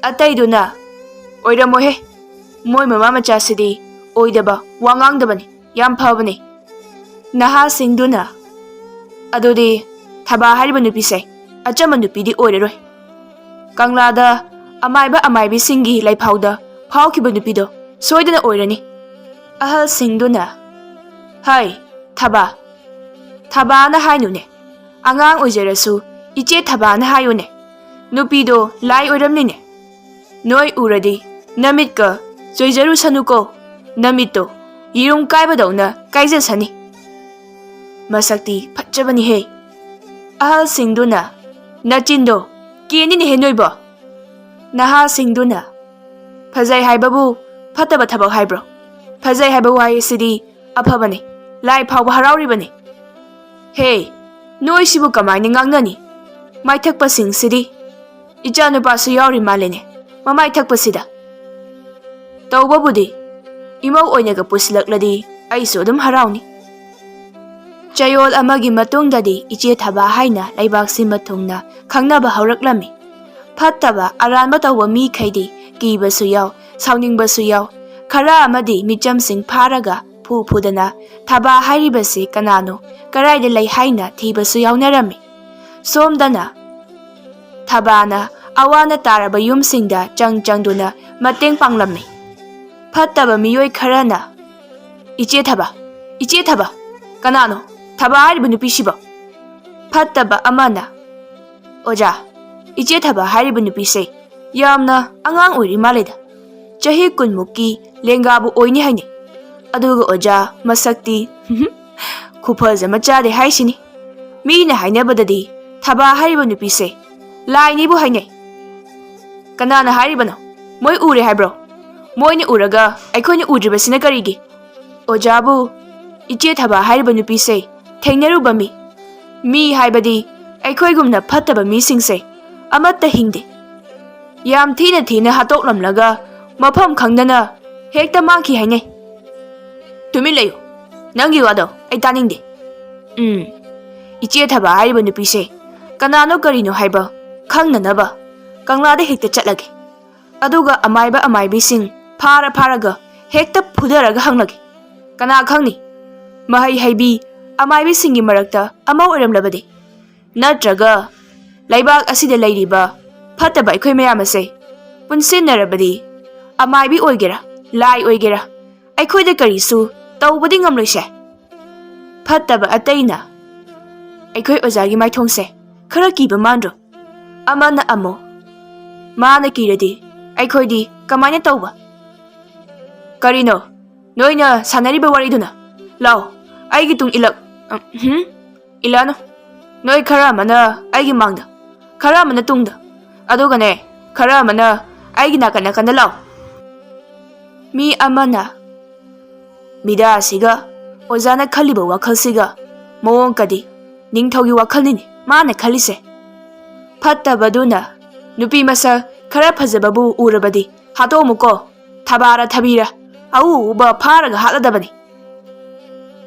Ataiduna oiramohe. Moi mama machasidi oidaba wangangdabani yam phabani. Naha singduna. Adodi thaba hariba nupise achama nupidi oireroi. Kanglada amaibi singi laiphawda phawkiba nupido soidana oirani. Ahal singduna. Hai, thaba. Thaba na hainune. Angang oijerasu iche thaba na hayune. Nupido lai oiramnine. Noi uradi namitka joijaru sanuko. Namito yirung kaibadawna kaijasani. Masakti phatjabani he. Ahal singduna. Nachindo kenini he noibo. Naha singduna. Phajai haibabu phataba thabak haibro. Phajai haiba wai sidi aphabani. Lai phawba harauribani. Hey, noi sibu kamaini ngangnani. Mai thakpa sing sidi. Icha nupa su yauri malene. Mamai thakpa sida. Tawba budi. Imaw oinaga pusilakladi ay su dum harauni. Chayol amagi matungdadi iche thaba haina laibak simatungna khangnaba hauраklami. Phattaba aranba tawba mi khaidi kiba su yaw, sauningba su yaw. Khara amadi micham sing pharaga phudana thaba hairibasi kanano karaida lei haina thibasu yawnarami. Somdana thabana ꯑꯋꯥꯅ ꯇꯥꯔꯕ ꯌꯨꯝꯁꯤꯡꯗ ꯆꯪꯗꯨꯅ ꯃꯇꯦꯡ ꯄꯥꯡꯂꯝꯃꯤ꯫ ꯐꯠꯇꯕ ꯃꯤꯑꯣꯏ ꯈꯔꯅ "ꯏꯆꯦ ꯊꯕꯥ, ꯏꯆꯦ ꯊꯕꯥ, ꯀꯅꯥꯅꯣ ꯊꯕꯥ ꯍꯥꯏꯔꯤꯕ ꯅꯨꯄꯤꯁꯤꯕꯣ?" ꯐꯠꯇꯕ ꯑꯃꯅ "ꯑꯣꯖꯥ, ꯏꯆꯦ ꯊꯕꯥ ꯍꯥꯏꯔꯤꯕ ꯅꯨꯄꯤꯁꯦ ꯌꯥꯝꯅ ꯑꯉꯥꯡ ꯑꯣꯏꯔꯤ ꯃꯥꯜꯂꯦꯗ, ꯆꯍꯤ 10ꯃꯨꯛꯀꯤ ꯂꯦꯡꯒꯥꯕꯨ ꯑꯣꯏꯅꯤ ꯍꯥꯏꯅꯩ, ꯑꯗꯨꯒ ꯑꯣꯖꯥ ꯃꯁꯛꯇꯤ ꯈꯨꯐꯖ ꯃꯆꯥꯗꯤ ꯍꯥꯏꯁꯤꯅꯤ, ꯃꯤꯅ ꯍꯥꯏꯅꯕꯗꯗꯤ ꯊꯕꯥ ꯍꯥꯏꯔꯤꯕ ꯅꯨꯄꯤꯁꯦ ꯂꯥꯏꯅꯤꯕꯨ ꯍꯥꯏꯅꯩ." "ꯀꯅꯥꯅ ꯍꯥꯏꯔꯤꯕꯅꯣ? ꯃꯣꯏ ꯎꯔꯦ ꯍꯥꯏꯕ꯭ꯔꯣ? ꯃꯣꯏꯅ ꯎꯔꯒ ꯑꯩꯈꯣꯏꯅ ꯎꯗ꯭ꯔꯤꯕꯁꯤꯅ ꯀꯔꯤꯒꯤ?" "ꯑꯣꯖꯥꯕꯨ ꯏꯆꯦ ꯊꯕꯥ ꯍꯥꯏꯔꯤꯕ ꯅꯨꯄꯤꯁꯦ ꯊꯦꯡꯅꯔꯨꯕ ꯃꯤ ꯍꯥꯏꯕꯗꯤ ꯑꯩꯈꯣꯏꯒꯨꯝꯅ ꯐꯠꯇꯕ ꯃꯤꯁꯤꯡꯁꯦ ꯑꯃꯠꯇ ꯍꯤꯡꯗꯦ, ꯌꯥꯝ ꯊꯤꯅ ꯍꯥꯠꯇꯣꯛꯂꯝꯂꯒ ꯃꯐꯝ ꯈꯪꯗꯅ ꯍꯦꯛꯇ ꯃꯥꯡꯈꯤ ꯍꯥꯏꯅꯩ." "ꯇꯨꯃꯤꯟ ꯂꯩꯌꯨ, ꯅꯪꯒꯤ ꯋꯥꯗꯣ ꯑꯩ ꯇꯥꯅꯤꯡꯗꯦ." "ꯏꯆꯦ ꯊꯕꯥ ꯍꯥꯏꯔꯤꯕ ꯅꯨꯄꯤꯁꯦ ꯀꯅꯥꯅꯣ ꯀꯔꯤꯅꯣ ꯍꯥꯏꯕ ꯈꯪꯅꯅꯕ ꯀꯪꯂꯥꯗ ꯍꯦꯛꯇ ꯆꯠꯂꯒꯦ, ꯑꯗꯨꯒ ꯑꯃꯥꯏꯕ ꯑꯃꯥꯏꯕꯤꯁꯤꯡ ꯐꯥꯔꯒ ꯍꯦꯛꯇ ꯐꯨꯗꯔꯒ ꯍꯪꯂꯒꯦ, ꯀꯅꯥ ꯈꯪꯅꯤ ꯃꯍꯩ ꯍꯩꯕꯤ ꯑꯃꯥꯏꯕꯤꯁꯤꯡꯒꯤ ꯃꯔꯛꯇ ꯑꯃ ꯑꯣꯏꯔꯝꯂꯕꯗꯤ, ꯅꯠꯇ꯭ꯔꯒ ꯂꯩꯕꯥꯛ ꯑꯁꯤꯗ ꯂꯩꯔꯤꯕ ꯐꯠꯇꯕ ꯑꯩꯈꯣই ꯃꯌꯥꯝ ꯑꯁꯦ ꯄꯨꯟꯁꯤꯟꯅꯔꯕꯗꯤ ꯑꯃꯥꯏꯕꯤ ꯑꯣꯏꯒꯦꯔꯥ ꯂꯥꯏ ꯑꯣꯏꯒꯦꯔꯥ ꯑꯩꯈꯣꯏꯗ ꯀꯔꯤꯁꯨ ꯇꯧꯕꯗꯤ ꯉꯝꯂꯣꯏꯁꯦ." ꯐꯠꯇꯕ ꯑꯇꯩꯅ "ꯑꯩꯈꯣꯏ ꯑꯣꯖꯥꯒꯤ ꯃꯥꯏꯊꯣꯡꯁꯦ ꯈꯔ ꯀꯤꯕ ꯃꯥꯟꯗ꯭ꯔꯣ?" ꯑꯃꯅ ꯑꯃꯨꯛ "ꯃꯥꯅ ꯀꯤꯔꯗꯤ ꯑꯩꯈꯣꯏꯗꯤ ꯀꯃꯥꯏꯅ ꯇꯧꯕ?" "ꯀꯔꯤꯅꯣ ꯅꯣꯏꯅ ꯁꯥꯟꯅꯔꯤꯕ ꯋꯥꯔꯤꯗꯨꯅ? ꯂꯥꯎ, ꯑꯩꯒꯤ ꯇꯨꯡ ꯏꯜꯂꯛꯑꯅꯨ, ꯅꯣꯏ ꯈꯔ ꯑꯃꯅ ꯑꯩꯒꯤ ꯃꯥꯡꯗ, ꯈꯔ ꯑꯃꯅ ꯇꯨꯡꯗ, ꯑꯗꯨꯒꯅꯦ ꯈꯔ ꯑꯃꯅ ꯑꯩꯒꯤ ꯅꯥꯀꯟꯗ ꯂꯥꯎ." ꯃꯤ ꯑꯃꯅ "ꯃꯤꯗꯥꯁꯤꯒ ꯑꯣꯖꯥꯅ ꯈꯜꯂꯤꯕ ꯋꯥꯈꯜꯁꯤꯒ ꯃꯑꯣꯡꯀꯗꯤ ꯅꯤꯡꯊꯧꯒꯤ ꯋꯥꯈꯜꯅꯤꯅꯦ ꯃꯥꯅ ꯈꯜꯂꯤꯁꯦ." ꯐꯠꯇꯕꯗꯨꯅ "ꯅꯨꯄꯤ ꯃꯁꯛ ꯈꯔ ꯐꯖꯕꯕꯨ ꯎꯔꯕꯗꯤ ꯍꯥꯠꯇꯣꯛꯑꯝꯃꯨꯀꯣ, ꯊꯕꯥꯔ ꯊꯕꯤꯔ ꯑꯎꯕ ꯐꯥꯔꯒ ꯍꯥꯠꯂꯗꯕꯅꯤ."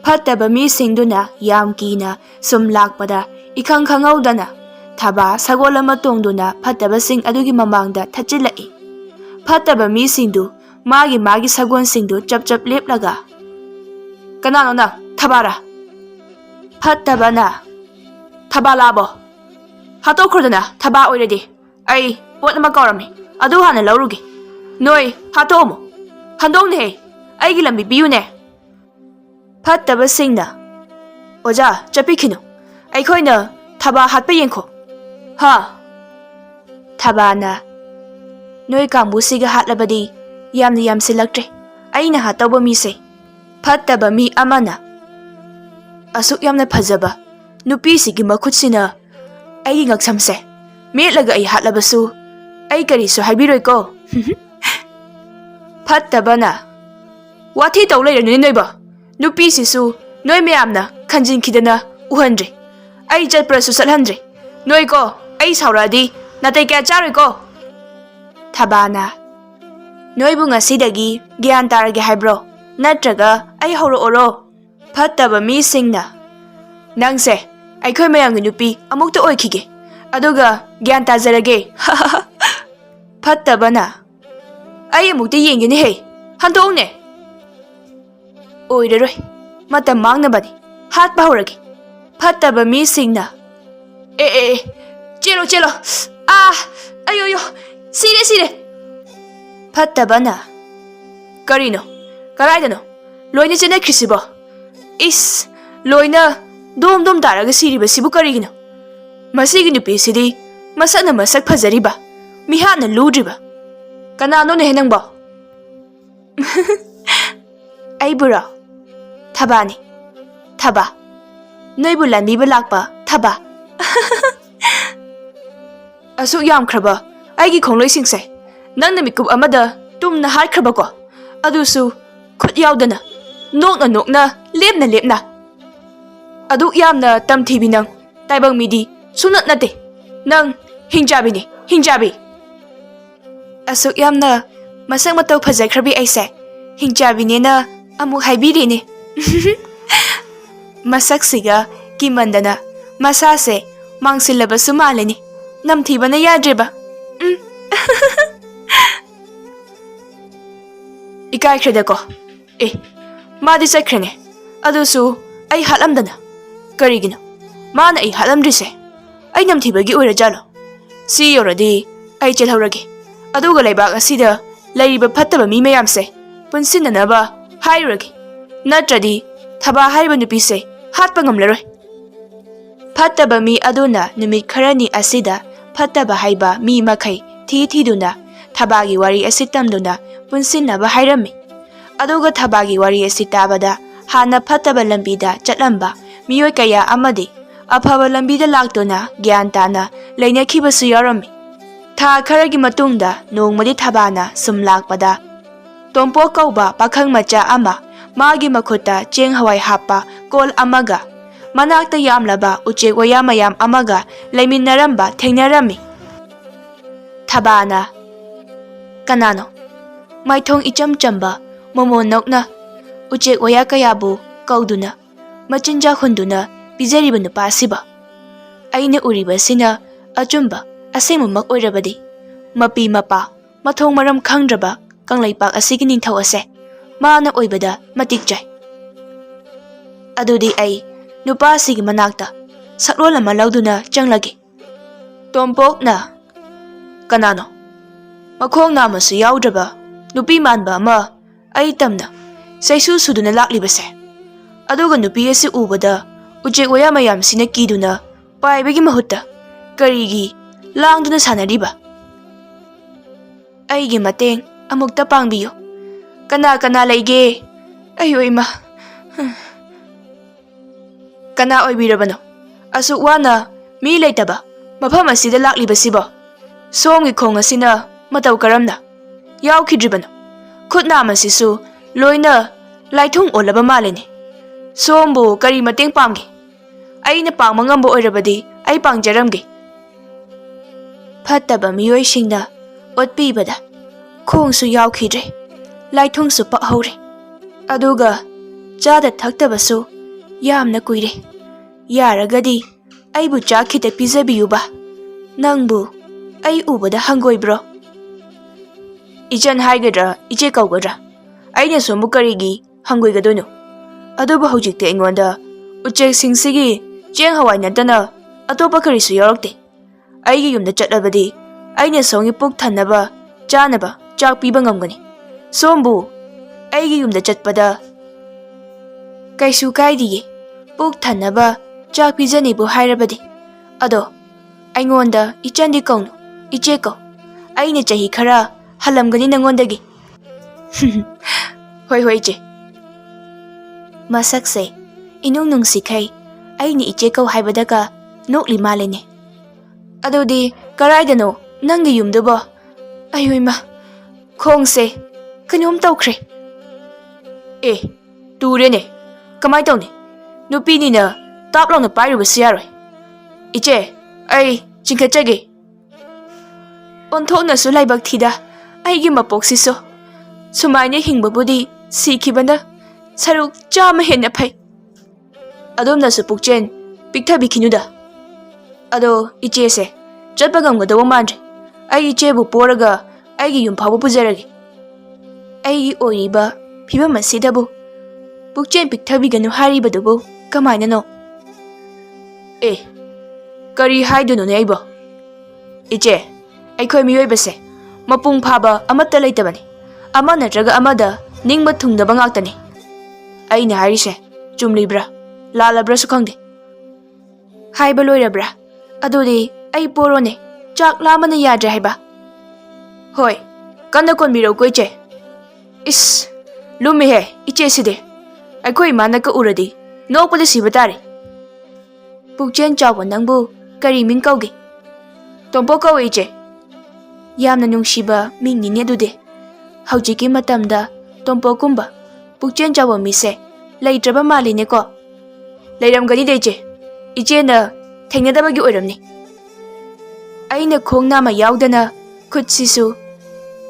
ꯐꯠꯇꯕ ꯃꯤꯁꯤꯡꯗꯨꯅ ꯌꯥꯝ ꯀꯤꯅ ꯁꯨꯝ ꯂꯥꯛꯄꯗ ꯏꯈꯪ ꯈꯪꯍꯧꯗꯅ ꯊꯕꯥ ꯁꯒꯣꯜ ꯑꯃ ꯇꯣꯡꯗꯨꯅ ꯐꯠꯇꯕꯁꯤꯡ ꯑꯗꯨꯒꯤ ꯃꯃꯥꯡꯗ ꯊꯠꯆꯤꯜꯂꯛꯏ꯫ ꯐꯠꯇꯕ ꯃꯤꯁꯤꯡꯗꯨ ꯃꯥꯒꯤ ꯁꯒꯣꯜꯁꯤꯡꯗꯨ ꯆꯞ ꯂꯦꯞꯂꯒ "ꯀꯅꯥꯅꯣ ꯅꯪ, ꯊꯕꯥꯔꯥ?" ꯐꯠꯇꯕꯅ "ꯊꯕꯥ ꯂꯥꯛꯑꯕꯣ? ꯍꯥꯠꯇꯣꯛꯈ꯭ꯔꯣꯗꯅ, ꯊꯕꯥ ꯑꯣꯏꯔꯗꯤ ꯑꯩ ꯄꯣꯠ ꯑꯃ ꯀꯥꯎꯔꯝꯃꯤ, ꯑꯗꯨ ꯍꯥꯟꯅ ꯂꯧꯔꯨꯒꯦ, ꯅꯣꯏ ꯍꯥꯠꯇꯣꯛꯑꯝꯃꯣ, ꯍꯟꯗꯣꯛꯅꯦꯍꯦ, ꯑꯩꯒꯤ ꯂꯝꯕꯤ ꯄꯤꯌꯨꯅꯦ." ꯐꯠꯇꯕꯁꯤꯡꯅ "ꯑꯣꯖꯥ ꯆꯠꯄꯤꯈꯤꯅꯨ, ꯑꯩꯈꯣꯏꯅ ꯊꯕꯥ ꯍꯥꯠꯄ ꯌꯦꯡꯈꯣ." "ꯍꯥ?" ꯊꯕꯥꯅ "ꯅꯣꯏ ꯀꯥꯡꯕꯨꯁꯤꯒ ꯍꯥꯠꯂꯕꯗꯤ ꯌꯥꯝꯅ ꯌꯥꯝꯁꯤꯜꯂꯛꯇ꯭ꯔꯦ ꯑꯩꯅ ꯍꯥꯠꯇꯧꯕ ꯃꯤꯁꯦ." ꯐꯠꯇꯕ ꯃꯤ ꯑꯃꯅ "ꯑꯁꯨꯛ ꯌꯥꯝꯅ ꯐꯖꯕ ꯅꯨꯄꯤꯁꯤꯒꯤ ꯃꯈꯨꯠꯁꯤꯅ ꯑꯩꯒꯤ ꯉꯛꯁꯝꯁꯦ ꯃꯦꯠꯂꯒ ꯑꯩ ꯍꯥꯠꯂꯕꯁꯨ ꯑꯩ ꯀꯔꯤꯁꯨ ꯍꯥꯏꯕꯤꯔꯣꯏꯀꯣ." ꯐꯠꯇꯕꯅ "ꯋꯥꯊꯤ ꯇꯧ ꯂꯩꯔꯅꯨꯅꯦ ꯅꯣꯏꯕꯣ, ꯅꯨꯄꯤꯁꯤꯁꯨ ꯅꯣꯏ ꯃꯌꯥꯝꯅ ꯈꯟꯖꯤꯟꯈꯤꯗꯅ ꯎꯍꯟꯗ꯭ꯔꯦ, ꯑꯩ ꯆꯠꯄ꯭ꯔꯁꯨ ꯆꯠꯍꯟꯗ꯭ꯔꯦ, ꯅꯣꯏꯀꯣ ꯑꯩ ꯁꯥꯎꯔꯛꯑꯗꯤ ꯅꯥꯇꯩ ꯀꯌꯥ ꯆꯥꯔꯣꯏꯀꯣ." ꯊꯕꯥꯅ "ꯅꯣꯏꯕꯨ ꯉꯁꯤꯗꯒꯤ ꯒ꯭ꯌꯥꯟ ꯇꯥꯔꯒꯦ ꯍꯥꯏꯕ꯭ꯔో, ꯅꯠꯇ꯭ꯔꯒ ꯑꯩ ꯍꯧꯔꯛꯑꯣꯔꯣ?" ꯐꯠꯇꯕ ꯃꯤꯁꯤꯡꯅ "ꯅꯪꯁꯦ ꯑꯩꯈꯣꯏ ꯃꯌꯥꯝꯒꯤ ꯅꯨꯄꯤ ꯑꯃꯨꯛꯇ ꯑꯣꯏꯈꯤꯒꯦ, ꯑꯗꯨꯒ ꯒ꯭ꯌꯥꯟ ꯇꯥꯖꯔꯒꯦ." ꯐꯠꯇꯕꯅ "ꯑꯩ ꯑꯃꯨꯛꯇ ꯌꯦꯡꯒꯦꯅꯦꯍꯦ, ꯍꯟꯗꯣꯛꯎꯅꯦ." "ꯑꯣꯏꯔꯔꯣꯏ, ꯃꯇꯝ ꯃꯥꯡꯅꯕꯅꯤ, ꯍꯥꯠꯄ ꯍꯧꯔꯒꯦ." ꯐꯠꯇꯕ ꯃꯤꯁꯤꯡꯅ "ꯑꯦ ꯆꯦꯜꯂꯣ, ꯑꯌꯣ, ꯁꯤꯔꯦ." ꯐꯠꯇꯕꯅ "ꯀꯔꯤꯅꯣ, ꯀꯔꯥꯏꯗꯅꯣ ꯂꯣꯏꯅ ꯆꯦꯟꯅꯈ꯭ꯔꯤꯁꯤꯕꯣ? ꯏꯁ, ꯂꯣꯏꯅ ꯗꯣꯝ ꯇꯥꯔꯒ ꯁꯤꯔꯤꯕꯁꯤꯕꯨ ꯀꯔꯤꯒꯤꯅꯣ? ꯃꯁꯤꯒꯤ ꯅꯨꯄꯤꯁꯤꯗꯤ ꯃꯁꯛꯅ ꯃꯁꯛ ꯐꯖꯔꯤꯕ, ꯃꯤꯍꯥꯠꯅ ꯂꯨꯗ꯭ꯔꯤꯕ, ꯀꯅꯥꯅꯣꯅꯦꯍꯦ ꯅꯪꯕꯣ?" "ꯑꯩꯕꯨꯔꯣ? ꯊꯕꯥꯅꯤ, ꯊꯕꯥ, ꯅꯣꯏꯕꯨ ꯂꯥꯟꯕꯤꯕ ꯂꯥꯛꯄ ꯊꯕꯥ." "ꯑꯁꯨꯛ ꯌꯥꯝꯈ꯭ꯔꯕ ꯑꯩꯒꯤ ꯈꯣꯡꯂꯣꯏꯁꯤꯡꯁꯦ ꯅꯪꯅ ꯃꯤꯀꯨꯞ ꯑꯃꯗ ꯇꯨꯝꯅ ꯍꯥꯠꯈ꯭ꯔꯕꯀꯣ, ꯑꯗꯨꯁꯨ ꯈꯨꯠ ꯌꯥꯎꯗꯅ, ꯅꯣꯛꯅ ꯂꯦꯞꯅ. ꯑꯗꯨꯛ ꯌꯥꯝꯅ ꯇꯝꯊꯤꯕꯤ ꯅꯪ, ꯇꯥꯏꯕꯪ ꯃꯤꯗꯤ ꯁꯨꯡꯅꯠ ꯅꯠꯇꯦ, ꯅꯪ ꯍꯤꯡꯆꯥꯕꯤꯅꯤ, ꯍꯤꯡꯆꯥꯕꯤ." "ꯑꯁꯨꯛ ꯌꯥꯝꯅ ꯃꯁꯛ ꯃꯇꯧ ꯐꯖꯈ꯭ꯔꯕꯤ ꯑꯩꯁꯦ ꯍꯤꯡꯆꯥꯕꯤꯅꯦꯅ ꯑꯃꯨꯛ ꯍꯥꯏꯕꯤꯔꯤꯅꯦ." ꯃꯁꯛꯁꯤꯒ ꯀꯤꯃꯟꯗꯅ ꯃꯁꯥꯁꯦ ꯃꯥꯡꯁꯤꯜꯂꯕꯁꯨ ꯃꯥꯜꯂꯤꯅꯤ, ꯅꯝꯊꯤꯕꯅ ꯌꯥꯗ꯭ꯔꯦꯕ. ꯏꯀꯥꯏꯈ꯭ꯔꯦꯗꯀꯣ. ꯃꯥꯗꯤ ꯆꯠꯈ꯭ꯔꯦꯅꯦ, ꯑꯗꯨꯁꯨ ꯑꯩ ꯍꯥꯠꯂꯝꯗꯅ. ꯀꯔꯤꯒꯤꯅꯣ ꯃꯥꯅ ꯑꯩ ꯍꯥꯠꯂꯝꯗ꯭ꯔꯤꯁꯦ? ꯑꯩ ꯅꯝꯊꯤꯕꯒꯤ ꯑꯣꯏꯔꯖꯥꯠꯂꯣ? ꯁꯤ ꯌꯧꯔꯗꯤ ꯑꯩ ꯆꯦꯜꯍꯧꯔꯒꯦ ꯑꯗꯨꯒ ꯂꯩꯕꯥꯛ ꯑꯁꯤꯗ ꯂꯩꯔꯤꯕ ꯐꯠꯇꯕ ꯃꯤ ꯃꯌꯥꯝꯁꯦ ꯄꯨꯟꯁꯤꯟꯅꯅꯕ ꯍꯥꯏꯔꯨꯔꯒꯦ ꯅꯠꯇ꯭ꯔꯗꯤ ꯊꯕꯥ ꯍꯥꯏꯔꯤꯕ ꯅꯨꯄꯤꯁꯦ ꯍꯥꯠꯄ ꯉꯝꯂꯔꯣꯏ ꯐꯠꯇꯕ ꯃꯤ ꯑꯗꯨꯅ ꯅꯨꯃꯤꯠ ꯈꯔꯅꯤ ꯑꯁꯤꯗ ꯐꯠꯇꯕ ꯍꯩꯕ ꯃꯤ ꯃꯈꯩ ꯊꯤꯗꯨꯅ ꯊꯕꯥꯒꯤ ꯋꯥꯔꯤ ꯑꯁꯤ ꯇꯝꯗꯨꯅ ꯄꯨꯟꯁꯤꯟꯅꯕ ꯍꯥꯏꯔꯝꯃꯤ ꯑꯗꯨꯒ ꯊꯕꯥꯒꯤ ꯋꯥꯔꯤ ꯑꯁꯤ ꯇꯥꯕꯗ ꯍꯥꯟꯅ ꯐꯠꯇꯕ ꯂꯝꯕꯤꯗ ꯆꯠꯂꯝꯕ ꯃꯤꯑꯣꯏ ꯀꯌꯥ ꯑꯃꯗꯤ ꯑꯐꯕ ꯂꯝꯕꯤꯗ ꯂꯥꯛꯇꯨꯅ ꯒ꯭ꯌꯥꯟ ꯇꯥꯅ ꯂꯩꯅꯈꯤꯕꯁꯨ ꯌꯥꯎꯔꯝꯃꯤ ꯊꯥ ꯈꯔꯒꯤ ꯃꯇꯨꯡꯗ ꯅꯣꯡꯃꯗꯤ ꯊꯕꯥꯅ ꯁꯨꯝ ꯂꯥꯛꯄꯗ ꯇꯣꯝꯄꯣꯛ ꯀꯧꯕ ꯄꯥꯈꯪ ꯃꯆꯥ ꯑꯃ ꯃꯥꯒꯤ ꯃꯈꯨꯠꯇ ꯆꯦꯡ ꯍꯋꯥꯏ ꯍꯥꯞꯄ ꯀꯣꯜ ꯑꯃꯒ ꯃꯅꯥꯛꯇ ꯌꯥꯝꯂꯕ ꯎꯆꯦꯛ ꯋꯥꯌꯥ ꯃꯌꯥꯝ ꯑꯃꯒ ꯂꯩꯃꯤꯟꯅꯔꯝꯕ ꯊꯦꯡꯅꯔꯝꯃꯤ ꯊꯕꯥꯅ ꯀꯅꯥꯅꯣ ꯃꯥꯏꯊꯣꯡ ꯏꯆꯝ ꯆꯝꯕ ꯃꯣꯃꯣꯟ ꯅꯣꯛꯅ ꯎꯆꯦꯛ ꯋꯥꯌꯥ ꯀꯌꯥꯕꯨ ꯀꯧꯗꯨꯅ ꯃꯆꯤꯟꯖꯥꯛ ꯍꯨꯟꯗꯨꯅ ꯄꯤꯖꯔꯤꯕ ꯅꯨꯄꯥꯁꯤꯕ ꯑꯩꯅ ꯎꯔꯤꯕꯁꯤꯅ ꯑꯆꯨꯝꯕ ꯑꯁꯦꯡꯕꯃꯛ ꯑꯣꯏꯔꯕꯗꯤ ꯃꯄꯤ ꯃꯄꯥ ꯃꯊꯣꯡ ꯃꯔꯝ ꯈꯪꯗ꯭ꯔꯕ ꯀꯪꯂꯩꯄꯥꯛ ꯑꯁꯤꯒꯤ ꯅꯤꯡꯊꯧ ꯑꯁꯦ ꯃꯥꯅ ꯑꯣꯏꯕꯗ ꯃꯇꯤꯛ ꯆꯥꯏ ꯑꯗꯨꯗꯤ ꯑꯩ ꯅꯨꯄꯥꯁꯤꯒꯤ ꯃꯅꯥꯛꯇ ꯁꯛꯂꯣꯟ ꯑꯃ ꯂꯧꯗꯨꯅ ꯆꯪꯂꯒꯦ ꯇꯣꯝꯄꯣꯛꯅ ꯀꯅꯥꯅꯣ ꯃꯈꯣꯡ ꯅꯥꯝꯃꯁꯨ ꯌꯥꯎꯗ꯭ꯔꯕ ꯅꯨꯄꯤ ꯃꯥꯟꯕ ꯑꯃ ꯑꯩ ꯇꯝꯅ ꯆꯩꯁꯨ ꯁꯨꯗꯨꯅ ꯂꯥꯛꯂꯤꯕꯁꯦ ꯑꯗꯨꯒ ꯅꯨꯄꯤ ꯑꯁꯤ ꯎꯕꯗ ꯎꯆꯦꯛ ꯋꯥꯌꯥ ꯃꯌꯥꯝꯁꯤꯅ ꯀꯤꯗꯨꯅ ꯄꯥꯏꯕꯒꯤ ꯃꯍꯨꯠꯇ ꯀꯔꯤꯒꯤ ꯂꯥꯡꯗꯨꯅ ꯁꯥꯟꯅꯔꯤꯕ ꯑꯩꯒꯤ ꯃꯇꯦꯡ ꯑꯃꯨꯛꯇ ꯄꯥꯡꯕꯤꯌꯨ ꯀꯅꯥ ꯀꯅꯥ ꯂꯩꯒꯦ ꯑꯩꯌꯣ ꯏꯃꯥ ꯀꯅꯥ ꯑꯣꯏꯕꯤꯔꯕꯅꯣ ꯑꯁꯨꯛ ꯋꯥꯅ ꯃꯤ ꯂꯩꯇꯕ ꯃꯐꯝ ꯑꯁꯤꯗ ꯂꯥꯛꯂꯤꯕꯁꯤꯕꯣ ꯁꯣꯝꯒꯤ ꯈꯣꯡ ꯑꯁꯤꯅ ꯃꯇꯧ ꯀꯔꯝꯅ ꯌꯥꯎꯈꯤꯗ꯭ꯔꯤꯕꯅꯣ ꯈꯨꯠ ꯅꯥꯝꯃꯁꯤꯁꯨ ꯂꯣꯏꯅ ꯂꯥꯏꯊꯨꯡ ꯑꯣꯜꯂꯕ ꯃꯥꯜꯂꯤꯅꯦ ꯁꯣꯝꯕꯨ ꯀꯔꯤ ꯃꯇꯦꯡ ꯄꯥꯝꯒꯦ ꯑꯩꯅ ꯄꯥꯡꯕ ꯉꯝꯕ ꯑꯣꯏꯔꯕꯗꯤ ꯑꯩ ꯄꯥꯡꯖꯔꯝꯒꯦ ꯐꯠꯇꯕ ꯃꯤꯑꯣꯏꯁꯤꯡꯅ ꯑꯣꯠꯄꯤꯕꯗ ꯈꯣꯡꯁꯨ ꯌꯥꯎꯈꯤꯗ꯭ꯔꯦ ꯂꯥꯏꯊꯨꯡꯁꯨ ꯄꯛꯍꯧꯔꯦ ꯑꯗꯨꯒ ꯆꯥꯗ ꯊꯛꯇꯕꯁꯨ ꯌꯥꯝꯅ ꯀꯨꯏꯔꯦ ꯌꯥꯔꯒꯗꯤ ꯑꯩꯕꯨ ꯆꯥꯛ ꯈꯤꯇ ꯄꯤꯖꯕꯤꯌꯨꯕ ꯅꯪꯕꯨ ꯑꯩ ꯎꯕꯗ ꯍꯪꯒꯣꯏꯕ꯭ꯔꯣ ꯏꯆꯟ ꯍꯥꯏꯒꯗ꯭ꯔꯥ ꯏꯆꯦ ꯀꯧꯒꯗ꯭ꯔꯥ ꯑꯩꯅ ꯁꯣꯝꯕꯨ ꯀꯔꯤꯒꯤ ꯍꯪꯒꯣꯏꯒꯗꯣꯏꯅꯣ ꯑꯗꯨꯕꯨ ꯍꯧꯖꯤꯛꯇꯤ ꯑꯩꯉꯣꯟꯗ ꯎꯆꯦꯛꯁꯤꯡꯁꯤꯒꯤ ꯆꯦꯡ ꯍꯋꯥꯏ ꯅꯠꯇꯅ ꯑꯇꯣꯞꯄ ꯀꯔꯤꯁꯨ ꯌꯥꯎꯔꯛꯇꯦ ꯑꯩꯒꯤ ꯌꯨꯝꯗ ꯆꯠꯂꯕꯗꯤ ꯑꯩꯅ ꯁꯣꯝꯒꯤ ꯄꯨꯛ ꯊꯟꯅꯕ ꯆꯥꯅꯕ ꯆꯥꯛ ꯄꯤꯕ ꯉꯝꯒꯅꯤ ꯁꯣꯝꯕꯨ ꯑꯩꯒꯤ ꯌꯨꯝꯗ ꯆꯠꯄꯗ ꯀꯩꯁꯨ ꯀꯥꯏꯗꯤꯌꯦ ꯄꯨꯛ ꯊꯟꯅꯕ ꯆꯥꯛ ꯄꯤꯖꯅꯤꯕꯨ ꯍꯥꯏꯔꯕꯗꯤ ꯑꯗꯣ ꯑꯩꯉꯣꯟꯗ ꯏꯆꯟꯗꯤ ꯀꯧꯅꯨ ꯏꯆꯦ ꯀꯧ ꯑꯩꯅ ꯆꯍꯤ ꯈꯔ ꯍꯜꯂꯝꯒꯅꯤ ꯅꯪꯉꯣꯟꯗꯒꯤ ꯍꯣꯏ ꯍꯣꯏ ꯏꯆꯦ ꯃꯁꯛꯁꯦ ꯏꯅꯨꯡ ꯅꯨꯡꯁꯤꯈꯩ ꯑꯩꯅ ꯏꯆꯦ ꯀꯧ ꯍꯥꯏꯕꯗꯒ ꯅꯣꯛꯂꯤ ꯃꯥꯜꯂꯤꯅꯦ ꯑꯗꯨꯗꯤ ꯀꯔꯥꯏꯗꯅꯣ ꯅꯪꯒꯤ ꯌꯨꯝꯗꯨꯕꯣ ꯑꯌꯣ ꯏꯃꯥ ꯈꯣꯡꯁꯦ ꯀꯩꯅꯣꯝ ꯇꯧꯈ꯭ꯔꯦ ꯑꯦ ꯇꯨꯔꯦꯅꯦ ꯀꯃꯥꯏ ꯇꯧꯅꯤ ꯅꯨꯄꯤꯅꯤꯅ ꯇꯥꯞ ꯂꯥꯎꯅ ꯄꯥꯏꯔꯨꯕꯁꯨ ꯌꯥꯔꯣꯏ ꯏꯆꯦ ꯑꯩ ꯆꯤꯡꯈꯠꯆꯒꯦ ꯑꯣꯟꯊꯣꯛꯅꯁꯨ ꯂꯥꯏꯕꯛ ꯊꯤꯗ ꯑꯩꯒꯤ ꯃꯄꯣꯛꯁꯤꯁꯨ ꯁꯨꯃꯥꯏꯅ ꯍꯤꯡꯕꯕꯨꯗꯤ ꯁꯤꯈꯤꯕꯅ ꯁꯔꯨꯛ 100 ꯍꯦꯟꯅ ꯐꯩ ꯑꯗꯣꯝꯅꯁꯨ ꯄꯨꯛꯆꯦꯟ ꯄꯤꯛꯊꯕꯤꯈꯤꯅꯨꯗ ꯑꯗꯣ ꯏꯆꯦꯁꯦ ꯆꯠꯄ ꯉꯝꯒꯗꯧꯕ ꯃꯥꯟꯗ꯭ꯔꯦ ꯑꯩ ꯏꯆꯦꯕꯨ ꯄꯣꯔꯒ ꯑꯩꯒꯤ ꯌꯨꯝ ꯐꯥꯎꯕ ꯄꯨꯖꯔꯒꯦ ꯑꯩꯒꯤ ꯑꯣꯏꯔꯤꯕ ꯐꯤꯕꯝ ꯑꯁꯤꯗꯕꯨ ꯄꯨꯛꯆꯦꯟ ꯄꯤꯛꯊꯕꯤꯒꯅꯨ ꯍꯥꯏꯔꯤꯕꯗꯨꯕꯨ ꯀꯃꯥꯏꯅꯅꯣ ꯑꯦ ꯀꯔꯤ ꯍꯥꯏꯗꯣꯏꯅꯣꯅꯦ ꯑꯩꯕꯣ ꯏꯆꯦ ꯑꯩꯈꯣꯏ ꯃꯤꯑꯣꯏꯕꯁꯦ ꯃꯄꯨꯡ ꯐꯥꯕ ꯑꯃꯠꯇ ꯂꯩꯇꯕꯅꯤ ꯑꯃ ꯅꯠꯇ꯭ꯔꯒ ꯑꯃꯗ ꯅꯤꯡꯕ ꯊꯨꯡꯗꯕ ꯉꯥꯛꯇꯅꯤ ꯑꯩꯅ ꯍꯥꯏꯔꯤꯁꯦ ꯆꯨꯝꯂꯤꯕ꯭ꯔꯥ ꯂꯥꯜꯂꯕ꯭ꯔꯥꯁꯨ ꯈꯪꯗꯦ ꯍꯥꯏꯕ ꯂꯣꯏꯔꯕ꯭ꯔꯥ ꯑꯗꯨꯗꯤ ꯑꯩ ꯄꯣꯔꯣꯅꯦ ꯆꯥꯛ ꯂꯥꯝꯕꯅ ꯌꯥꯗ꯭ꯔꯦ ꯍꯥꯏꯕ ꯍꯣꯏ ꯀꯟꯅ ꯀꯣꯟꯕꯤꯔꯧꯀꯣ ꯏꯆꯦ ꯏꯁ ꯂꯨꯝꯃꯤꯍꯦ ꯏꯆꯦꯁꯤꯗꯤ ꯑꯩꯈꯣꯏ ꯏꯃꯥꯅꯀ ꯎꯔꯗꯤ ꯅꯣꯛꯄꯗ ꯁꯤꯕ ꯇꯥꯔꯦ ꯄꯨꯛꯆꯦꯟ ꯆꯥꯎꯕ ꯅꯪꯕꯨ ꯀꯔꯤ ꯃꯤꯡ ꯀꯧꯒꯦ ꯇꯣꯝꯄꯣꯛ ꯀꯧꯏ ꯏꯆꯦ ꯌꯥꯝꯅ ꯅꯨꯡꯁꯤꯕ ꯃꯤꯡꯅꯤꯅꯦ ꯑꯗꯨꯗꯤ ꯍꯧꯖꯤꯛꯀꯤ ꯃꯇꯝꯗ ꯇꯣꯝꯄꯣꯛꯀꯨꯝꯕ ꯄꯨꯛꯆꯦꯟ ꯆꯥꯎꯕ ꯃꯤꯁꯦ ꯂꯩꯇ꯭ꯔꯕ ꯃꯥꯜꯂꯤꯅꯦꯀꯣ ꯂꯩꯔꯝꯒꯅꯤꯗ ꯏꯆꯦ ꯏꯆꯦꯅ ꯊꯦꯡꯅꯗꯕꯒꯤ ꯑꯣꯏꯔꯝꯅꯤ ꯑꯩꯅ ꯈꯣꯡ ꯅꯥꯝꯃ ꯌꯥꯎꯗꯅ ꯈꯨꯠꯁꯤꯁꯨ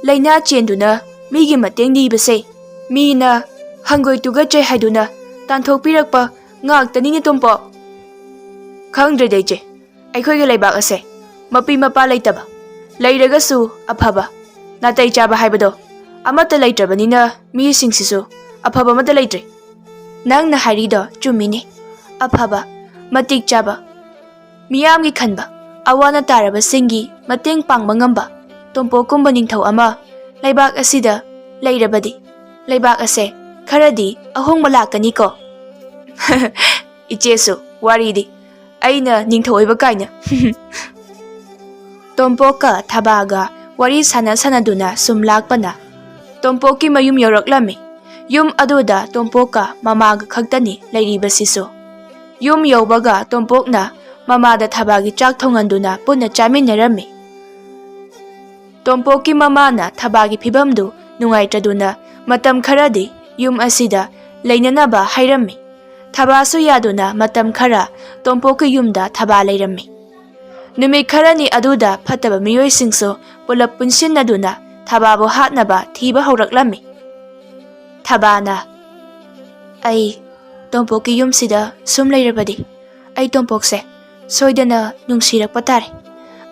ꯂꯩꯅꯥ ꯆꯦꯟꯗꯨꯅ ꯃꯤꯒꯤ ꯃꯇꯦꯡ ꯅꯤꯕꯁꯦ ꯃꯤꯅ ꯍꯪꯒꯣꯏ ꯇꯨꯒꯠꯆꯩ ꯍꯥꯏꯗꯨꯅ ꯇꯥꯟꯊꯣꯛꯄꯤꯔꯛꯄ ꯉꯥꯛꯇꯅꯤꯅꯦ ꯇꯣꯝꯄꯣꯛ ꯈꯪꯗ꯭ꯔꯦꯗ ꯏꯆꯦ ꯑꯩꯈꯣꯏꯒꯤ ꯂꯩꯕꯥꯛ ꯑꯁꯦ ꯃꯄꯤ ꯃꯄꯥ ꯂꯩꯇꯕ ꯂꯩꯔꯒꯁꯨ ꯑꯐꯕ ꯅꯥꯇꯩ ꯆꯥꯕ ꯍꯥꯏꯕꯗꯣ ꯑꯃꯠꯇ ꯂꯩꯇ꯭ꯔꯕꯅꯤꯅ ꯃꯤꯁꯤꯡꯁꯤꯁꯨ ꯑꯐꯕ ꯑꯃꯠꯇ ꯂꯩꯇ꯭ꯔꯦ ꯅꯪꯅ ꯍꯥꯏꯔꯤꯗꯣ ꯆꯨꯝꯃꯤꯅꯦ ꯑꯐꯕ ꯃꯇꯤꯛ ꯆꯥꯕ ꯃꯤꯌꯥꯝꯒꯤ ꯈꯟꯕ ꯑꯋꯥꯅ ꯇꯥꯔꯕꯁꯤꯡꯒꯤ ꯃꯇꯦꯡ ꯄꯥꯡꯕ ꯉꯝꯕ ꯇꯣꯝꯄꯣꯛꯀꯨꯝꯕ ꯅꯤꯡꯊꯧ ꯑꯃ ꯂꯩꯕꯥꯛ ꯑꯁꯤꯗ ꯂꯩꯔꯕꯗꯤ ꯂꯩꯕꯥꯛ ꯑꯁꯦ ꯈꯔꯗꯤ ꯑꯍꯣꯡꯕ ꯂꯥꯛꯀꯅꯤꯀꯣ꯫ ꯏꯆꯦꯁꯨ ꯋꯥꯔꯤꯗꯤ ꯑꯩꯅ ꯅꯤꯡꯊꯧ ꯑꯣꯏꯕ ꯀꯥꯏꯅ꯫ ꯇꯣꯝꯄꯣꯛꯀ ꯊꯕꯥꯒ ꯋꯥꯔꯤ ꯁꯥꯟꯅꯗꯨꯅ ꯁꯨꯝ ꯂꯥꯛꯄꯅ ꯇꯣꯝꯄꯣꯛꯀꯤ ꯃꯌꯨꯝ ꯌꯧꯔꯛꯂꯝꯃꯤ꯫ ꯌꯨꯝ ꯑꯗꯨꯗ ꯇꯣꯝꯄꯣꯛꯀ ꯃꯃꯥꯒ ꯈꯛꯇꯅꯤ ꯂꯩꯔꯤꯕꯁꯤꯁꯨ꯫ ꯌꯨꯝ ꯌꯧꯕꯒ ꯇꯣꯝꯄꯣꯛꯅ ꯃꯃꯥꯗ ꯊꯕꯥꯒꯤ ꯆꯥꯛ ꯊꯣꯡꯍꯟꯗꯨꯅ ꯄꯨꯟꯅ ꯆꯥꯃꯤꯟꯅꯔꯝꯃꯤ꯫ ꯇꯣꯝꯄꯣꯛꯀꯤ ꯃꯃꯥꯅ ꯊꯕꯥꯒꯤ ꯐꯤꯕꯝꯗꯨ ꯅꯨꯡꯉꯥꯏꯇ꯭ꯔꯗꯨꯅ ꯃꯇꯝ ꯈꯔꯗꯤ ꯌꯨꯝ ꯑꯁꯤꯗ ꯂꯩꯅꯅꯕ ꯍꯥꯏꯔꯝꯃꯤ꯫ ꯊꯕꯥꯁꯨ ꯌꯥꯗꯨꯅ ꯃꯇꯝ ꯈꯔ ꯇꯣꯝꯄꯣꯛꯀꯤ ꯌꯨꯝꯗ ꯊꯕꯥ ꯂꯩꯔꯝꯃꯤ꯫ ꯅꯨꯃꯤꯠ ꯈꯔꯅꯤ ꯑꯗꯨꯗ ꯐꯠꯇꯕ ꯃꯤꯑꯣꯏꯁꯤꯡꯁꯨ ꯄꯨꯂꯞ ꯄꯨꯟꯁꯤꯟꯅꯗꯨꯅ ꯊꯕꯥꯕꯨ ꯍꯥꯠꯅꯕ ꯊꯤꯕ ꯍꯧꯔꯛꯂꯝꯃꯤ꯫ ꯊꯕꯥꯅ ꯑꯩ ꯇꯣꯝꯄꯣꯛꯀꯤ ꯌꯨꯝꯁꯤꯗ ꯁꯨꯝ ꯂꯩꯔꯕꯗꯤ ꯑꯩ ꯇꯣꯝꯄꯣꯛꯁꯦ ꯁꯣꯏꯗꯅ ꯅꯨꯡꯁꯤꯔꯛꯄ ꯇꯥꯔꯦ꯫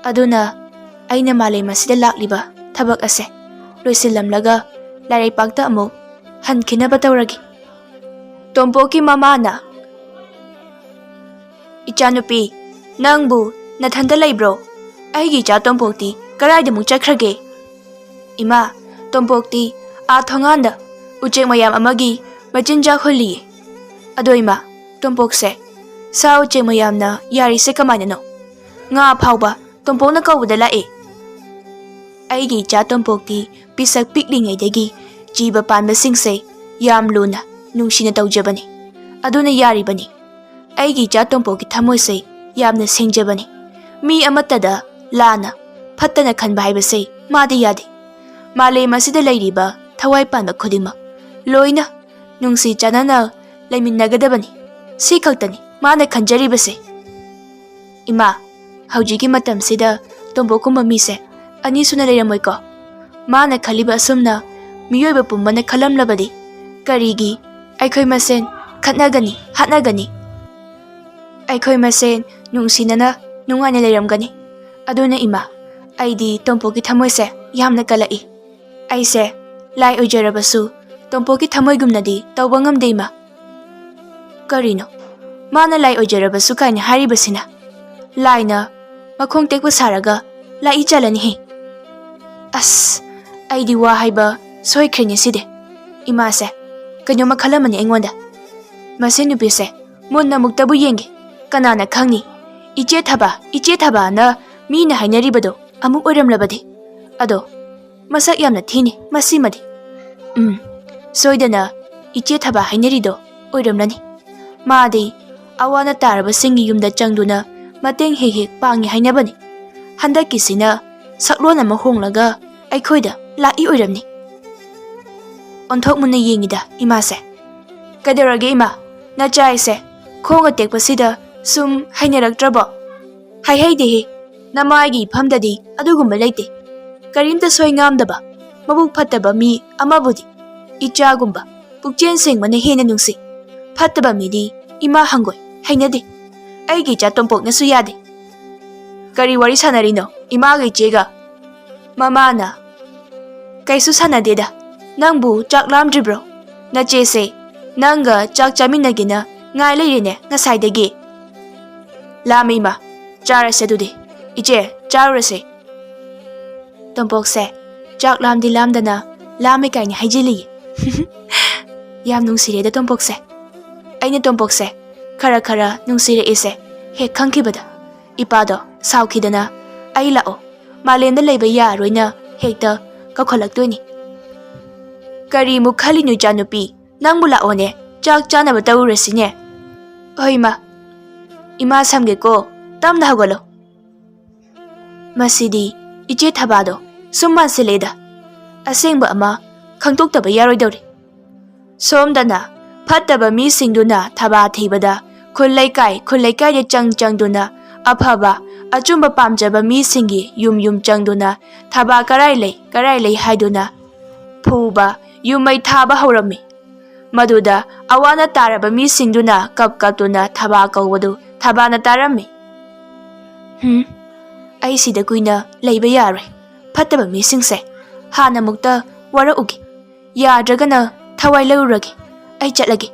ꯑꯗꯨꯅ ꯑꯩꯅ ꯃꯥꯂꯦꯝ ꯑꯁꯤꯗ ꯂꯥꯛꯂꯤꯕ ꯊꯕꯛ ꯑꯁꯦ ꯂꯣꯏꯁꯤꯜꯂꯝꯂꯒ ꯂꯥꯏꯔꯩꯄꯥꯛꯇ ꯑꯃꯨꯛ ꯍꯟꯈꯤꯅꯕ ꯇꯧꯔꯒꯦ꯫ ꯇꯣꯝꯄꯣꯛꯀꯤ ꯃꯃꯥꯅ ꯏꯆꯥꯅꯨꯄꯤ ꯅꯪꯕꯨ ꯅꯊꯟꯇ ꯂꯩꯕ꯭ꯔꯣ? ꯑꯩꯒꯤ ꯏꯆꯥ ꯇꯣꯝꯄꯣꯛꯇꯤ ꯀꯔꯥꯏꯗꯃꯨꯛ ꯆꯠꯈ꯭ꯔꯒꯦ? ꯏꯃꯥ, ꯇꯣꯝꯄꯣꯛꯇꯤ ꯊꯣꯡꯒꯥꯟꯗ ꯎꯆꯦꯛ ꯃꯌꯥꯝ ꯑꯃꯒꯤ ꯃꯆꯤꯟꯖꯥꯛ ꯍꯨꯜꯂꯤꯌꯦ꯫ ꯑꯗꯣ ꯏꯃꯥ, ꯇꯣꯝꯄꯣꯛꯁꯦ ꯁꯥ ꯎꯆꯦꯛ ꯃꯌꯥꯝꯅ ꯌꯥꯔꯤꯁꯦ ꯀꯃꯥꯏꯅꯅꯣ? ꯉꯥ ꯐꯥꯎꯕ ꯇꯣꯝꯄꯣꯛꯅ ꯀꯧꯕꯗ ꯂꯥꯛꯑꯦ꯫ ꯑꯩꯒꯤ ꯏꯆꯥ ꯇꯣꯝꯄꯣꯛꯇꯤ ꯄꯤꯁꯛ ꯄꯤꯛꯂꯤꯉꯩꯗꯒꯤ ꯖꯤꯕ ꯄꯥꯟꯕꯁꯤꯡꯁꯦ ꯌꯥꯝ ꯂꯨꯅ ꯅꯨꯡꯁꯤꯅ ꯇꯧꯖꯕꯅꯤ꯫ ꯑꯗꯨꯅ ꯌꯥꯔꯤꯕꯅꯤ꯫ ꯑꯩꯒꯤ ꯏꯆꯥ ꯇꯣꯝꯄꯣꯛꯀꯤ ꯊꯃꯣꯏꯁꯦ ꯌꯥꯝꯅ ꯁꯦꯡꯖꯕꯅꯤ꯫ ꯃꯤ ꯑꯃꯠꯇꯗ ꯂꯥꯟꯅ ꯐꯠꯇꯅ ꯈꯟꯕ ꯍꯥꯏꯕꯁꯦ ꯃꯥꯗꯤ ꯌꯥꯗꯦ꯫ ꯃꯥꯂꯦꯝ ꯑꯁꯤꯗ ꯂꯩꯔꯤꯕ ꯊꯋꯥꯏ ꯄꯥꯟꯕ ꯈꯨꯗꯤꯡꯃꯛ ꯂꯣꯏꯅ ꯅꯨꯡꯁꯤ ꯆꯥꯟꯅꯅ ꯂꯩꯃꯤꯟꯅꯒꯗꯕꯅꯤ꯫ ꯁꯤ ꯈꯛꯇꯅꯤ ꯃꯥꯅ ꯈꯟꯖꯔꯤꯕꯁꯦ꯫ ꯏꯃꯥ, ꯍꯧꯖꯤꯛꯀꯤ ꯃꯇꯝꯁꯤꯗ ꯇꯣꯝꯄꯣꯛꯀꯨꯝꯕ ꯃꯤꯁꯦ ꯑꯅꯤ ꯁꯨꯅ ꯂꯩꯔꯝꯃꯣꯏꯀꯣ? ꯃꯥꯅ ꯈꯜꯂꯤꯕ ꯑꯁꯨꯝꯅ ꯃꯤꯑꯣꯏꯕ ꯄꯨꯝꯕꯅ ꯈꯜꯂꯝꯂꯕꯗꯤ ꯀꯔꯤꯒꯤ ꯑꯩꯈꯣꯏ ꯃꯁꯦꯟ ꯈꯠꯅꯒꯅꯤ, ꯍꯥꯠꯅꯒꯅꯤ? ꯑꯩꯈꯣই ꯃꯁꯦꯟ ꯅꯨꯡꯁꯤꯅꯅ ꯅꯨꯡꯉꯥꯏꯅ ꯂꯩꯔꯝꯒꯅꯤ꯫ ꯑꯗꯨꯅ ꯏꯃꯥ, ꯑꯩꯗꯤ ꯇꯣꯝꯄꯣꯛꯀꯤ ꯊꯃꯣꯏꯁꯦ ꯌꯥꯝꯅ ꯀꯜꯂꯛꯏ꯫ ꯑꯩꯁꯦ ꯂꯥꯏ ꯑꯣꯏꯖꯔꯕꯁꯨ ꯇꯣꯝꯄꯣꯛꯀꯤ ꯊꯃꯣꯏꯒꯨꯝꯅꯗꯤ ꯇꯧꯕ ꯉꯝꯗꯦ ꯏꯃꯥ꯫ ꯀꯔꯤꯅꯣ ꯃꯥꯅ ꯂꯥꯏ ꯑꯣꯏꯖꯔꯕꯁꯨ ꯀꯥꯏꯅ ꯍꯥꯏꯔꯤꯕꯁꯤꯅ? ꯂꯥꯏꯅ ꯃꯈꯣꯡ ꯇꯦꯛꯄ ꯁꯥꯔꯒ ꯂꯥꯛꯏ ꯆꯠꯂꯅꯤꯍꯦ꯫ ꯑꯁ, ꯑꯩꯗꯤ ꯋꯥ ꯍꯥꯏꯕ ꯁꯣꯏꯈ꯭ꯔꯦꯅꯦ ꯁꯤꯗꯤ꯫ ꯏꯃꯥꯁꯦ ꯀꯩꯅꯣꯝꯃ ꯈꯜꯂꯝꯃꯅꯤ ꯑꯩꯉꯣꯟꯗ꯫ ꯃꯁꯤ ꯅꯨꯄꯤꯁꯦ ꯃꯨꯟꯅ ꯑꯃꯨꯛꯇꯕꯨ ꯌꯦꯡꯒꯦ꯫ ꯀꯅꯥꯅ ꯈꯪꯅꯤ ꯏꯆꯦ ꯊꯕꯥꯅ ꯃꯤꯅ ꯍꯥꯏꯅꯔꯤꯕꯗꯣ ꯑꯃꯨꯛ ꯑꯣꯏꯔꯝꯂꯕꯗꯤ? ꯑꯗꯣ ꯃꯁꯛ ꯌꯥꯝꯅ ꯊꯤꯅꯤ ꯃꯁꯤꯃꯗꯤ꯫ ꯁꯣꯏꯗꯅ ꯏꯆꯦ ꯊꯕꯥ ꯍꯥꯏꯅꯔꯤꯗꯣ ꯑꯣꯏꯔꯝꯂꯅꯤ꯫ ꯃꯥꯗꯤ ꯑꯋꯥꯅ ꯇꯥꯔꯕꯁꯤꯡꯒꯤ ꯌꯨꯝꯗ ꯆꯪꯗꯨꯅ ꯃꯇꯦꯡ ꯍꯦꯛ ꯍꯦꯛ ꯄꯥꯡꯉꯤ ꯍꯥꯏꯅꯕꯅꯤ꯫ ꯍꯟꯗꯛꯀꯤꯁꯤꯅ ꯁꯛꯂꯣꯟ ꯑꯃ ꯍꯣꯡꯂꯒ ꯑꯩꯈꯣꯏꯗ ꯂꯥꯛꯏ ꯑꯣꯏꯔꯝꯅꯤ꯫ ꯑꯣꯟꯊꯣꯛ ꯃꯨꯟꯅ ꯌꯦꯡꯉꯤꯗ ꯏꯃꯥꯁꯦ꯫ ꯀꯩꯗꯧꯔꯒꯦ ꯏꯃꯥ? ꯅꯆꯥ ꯑꯩꯁꯦ ꯈꯣꯡꯒ ꯇꯦꯛꯄꯁꯤꯗ ꯁꯨꯝ ꯍꯩꯅꯔꯛꯇ꯭ꯔꯕꯣ? ꯍꯥꯏꯍꯩꯗꯦꯍꯦ, ꯅꯃꯥꯏꯒꯤ ꯏꯐꯝꯗꯗꯤ ꯑꯗꯨꯒꯨꯝꯕ ꯂꯩꯇꯦ꯫ ꯀꯔꯤꯝꯇ ꯁꯣꯏ ꯉꯥꯝꯗꯕ ꯃꯕꯨꯛ ꯐꯠꯇꯕ ꯃꯤ ꯑꯃꯕꯨꯗꯤ ꯏꯆꯥꯒꯨꯝꯕ ꯄꯨꯛꯆꯦꯜ ꯁꯦꯡꯕꯅ ꯍꯦꯟꯅ ꯅꯨꯡꯁꯤ꯫ ꯐꯠꯇꯕ ꯃꯤꯗꯤ ꯏꯃꯥ ꯍꯪꯒꯣꯏ, ꯍꯩꯅꯗꯦ꯫ ꯑꯩꯒꯤ ꯏꯆꯥ ꯇꯣꯝꯄꯣꯛꯅꯁꯨ ꯌꯥꯗꯦ꯫ ꯀꯔꯤ ꯋꯥꯔꯤ ꯁꯥꯟꯅꯔꯤꯅꯣ ꯏꯃꯥꯒ ꯏꯆꯦꯒ? ꯃꯃꯥꯅ ꯀꯩꯁꯨ ꯁꯥꯟꯅꯗꯦꯗ꯫ ꯅꯪꯕꯨ ꯆꯥꯛ ꯂꯥꯝꯗ꯭ꯔꯤꯕ꯭ꯔꯣ? ꯅꯆꯦꯁꯦ ꯅꯪꯒ ꯆꯥꯛ ꯆꯥꯃꯤꯟꯅꯒꯦꯅ ꯉꯥꯏ ꯂꯩꯔꯦꯅꯦ ꯉꯁꯥꯏꯗꯒꯤ꯫ ꯂꯥꯝꯃꯤ ꯏꯃꯥ, ꯆꯥꯔꯁꯦ ꯑꯗꯨꯗꯤ꯫ ꯏꯆꯦ, ꯆꯥꯔꯨꯔꯁꯦ꯫ ꯇꯣꯝꯄꯣꯛꯁꯦ ꯆꯥꯛ ꯂꯥꯝꯗꯤ ꯂꯥꯝꯗꯅ ꯂꯥꯝꯃꯦ ꯀꯥꯏꯅ ꯍꯥꯏꯖꯤꯜꯂꯤꯌꯦ꯫ ꯌꯥꯝ ꯅꯨꯡꯁꯤꯔꯦꯗ ꯇꯣꯝꯄꯣꯛꯁꯦ꯫ ꯑꯩꯅ ꯇꯣꯝꯄꯣꯛꯁꯦ ꯈꯔ ꯈꯔ ꯅꯨꯡꯁꯤꯔꯛꯏꯁꯦ ꯍꯦꯛ ꯈꯪꯈꯤꯕꯗ ꯏꯄꯥꯗꯣ ꯁꯥꯎꯈꯤꯗꯅ ꯑꯩ ꯂꯥꯛꯑꯣ, ꯃꯥꯂꯦꯝꯗ ꯂꯩꯕ ꯌꯥꯔꯣꯏꯅ ꯍꯦꯛꯇ ꯀꯧꯈꯠꯂꯛꯇꯣꯏꯅꯤ꯫ ꯀꯔꯤꯃꯨꯛ ꯈꯜꯂꯤꯅꯣ ꯏꯆꯥꯅꯨꯄꯤ? ꯅꯪꯕꯨ ꯂꯥꯛꯑꯣꯅꯦ, ꯆꯥꯛ ꯆꯥꯅꯕ ꯇꯧꯔꯨꯔꯁꯤꯅꯦ꯫ ꯍꯣꯏ ꯏꯃꯥ꯫ ꯏꯃꯥ ꯁꯝꯒꯦꯀꯣ, ꯇꯞꯅ ꯍꯧꯒꯠꯂꯣ꯫ ꯃꯁꯤꯗꯤ ꯏꯆꯦ ꯊꯕꯥꯗꯣ ꯁꯨꯝ ꯃꯥꯟꯁꯤꯜꯂꯦꯗ꯫ ꯑꯁꯦꯡꯕ ꯑꯃ ꯈꯪꯗꯣꯛꯇꯕ ꯌꯥꯔꯣꯏꯗꯧꯔꯤ꯫ ꯁꯣꯝꯗꯅ ꯐꯠꯇꯕ ꯃꯤꯁꯤꯡꯗꯨꯅ ꯊꯕꯥ ꯊꯤꯕꯗ ꯈꯨꯜ ꯂꯩꯀꯥꯏꯗ ꯆꯪꯗꯨꯅ ꯑꯐꯕ ꯑꯆꯨꯝꯕ ꯄꯥꯝꯖꯕ ꯃꯤꯁꯤꯡꯒꯤ ꯌꯨꯝ ꯆꯪꯗꯨꯅ ꯊꯕꯥ ꯀꯔꯥꯏ ꯂꯩ ꯍꯥꯏꯗꯨꯅ ꯐꯨꯕ, ꯌꯨꯝꯃꯩ ꯊꯥꯕ ꯍꯧꯔꯝꯃꯤ꯫ ꯃꯗꯨꯗ ꯑꯋꯥꯅ ꯇꯥꯔꯕ ꯃꯤꯁꯤꯡꯗꯨꯅ ꯀꯞꯇꯨꯅ ꯊꯕꯥ ꯀꯧꯕꯗꯨ ꯊꯕꯥꯅ ꯇꯥꯔꯝꯃꯤ꯫ ꯑꯩ ꯁꯤꯗ ꯀꯨꯏꯅ ꯂꯩꯕ ꯌꯥꯔꯣꯏ꯫ ꯐꯠꯇꯕ ꯃꯤꯁꯤꯡꯁꯦ ꯍꯥꯟꯅ ꯑꯃꯨꯛꯇ ꯋꯥꯔꯛꯎꯒꯦ꯫ ꯌꯥꯗ꯭ꯔꯒꯅ ꯊꯋꯥꯏ ꯂꯧꯔꯨꯔꯒꯦ꯫ ꯑꯩ ꯆꯠꯂꯒꯦ꯫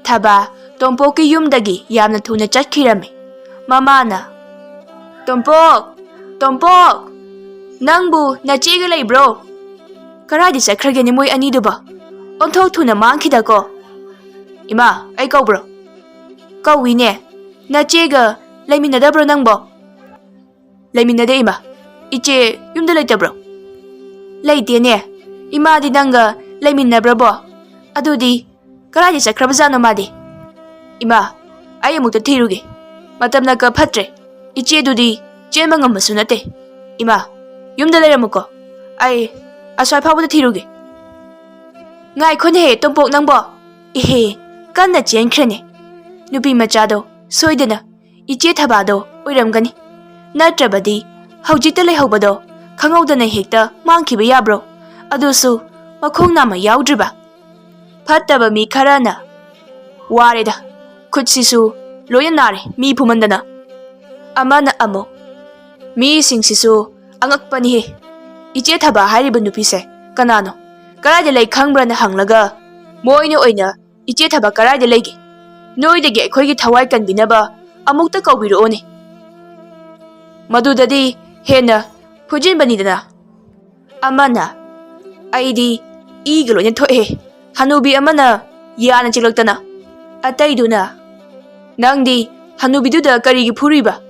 ꯊꯕꯥ ꯇꯣꯝꯄꯣꯛꯀꯤ ꯌꯨꯝꯗꯒꯤ ꯌꯥꯝꯅ ꯊꯨꯅ ꯆꯠꯈꯤꯔꯝꯃꯤ꯫ ꯃꯃꯥꯅ Tompok, Nangbu nachega leibro? Karadi sakhrageni moi aniduba? Onthok thuna mangkhidako. Ima, ai kaubro. Kauwine. Nachega leiminadabro nangbo? Leiminade ima. Iche yumda leitabro? Leitene. Ima di nanga leiminabro bo? Adudi karadi sakhrabazano madi? Ima, ai amukta thiruge. Matamna ka phatre. Iche dudi chenba ngambasu nate. Ima, yumda leiramuko. Ai aswai phawbada thiruge. Ngai khone he tompok nangbo? Ihe, kanna chenkhrene. Nupi machado soidana iche thabado oiramgani. Natrabadi haujita leihobado khangawdana hekta mangkhiba yabro. Adusu makhong nama yaudriba. Phattaba mi kharana wareda khutsisu loya nare mi phumandana. Amana amo mi singsisu angakpani he. Iche thaba hariba nupise kanano karade lei khangrana hanglaga moina oina iche thaba karade leige noidagi aikhoigi thawai kanbinaba amukta kaubiroone. Madudadi hena phujinbanidana. Amana aidi iga loina thoe hanubi amana yana chilaktana. Ataiduna nangdi hanubiduda karigi phuriba?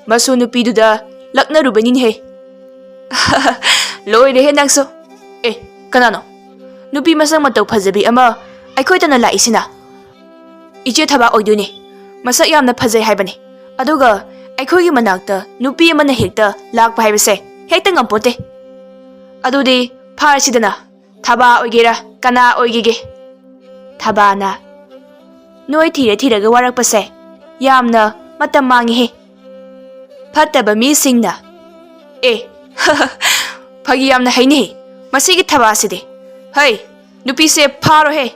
Masu nupiduda laknarubanin he. Loire he nangso. Kanano? Nupi masang matau phajabi ama aikhoitana laisina. Iche thaba oidune. Masak yamna phajai haibani. Aduga aikhoigi manakta nupi amana hekta lakpa haibase hekta ngampote. Adudi pharasidana. Thaba oigera kana oigige. Thabana noi thire thiraga warakpase yamna matam mangi he. Phattaba mi singna phagi yamna haini he. Masigi thabaside. Hey, nupi se pharo he.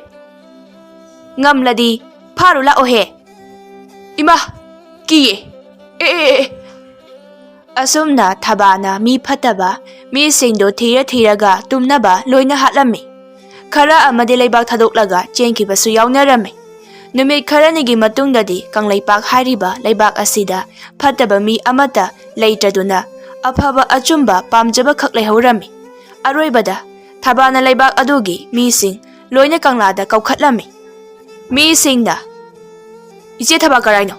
Ngamladi pharo la ohe. Ima kiye. Asumna thabana mi phataba mi singdo thira thiraga tumnaba loina hatlami. Khara amade leibak thadoklaga chenkhibasu yawnarami. Numit kharanigi matungdadi kanglaipak hariba leibak asida phataba mi amata leitraduna afaba achumba pamjaba khak leihorami. Aroibada thabana leibak adugi mi sing loina kanglada kaukhatlami. Mi singna iche thaba karaino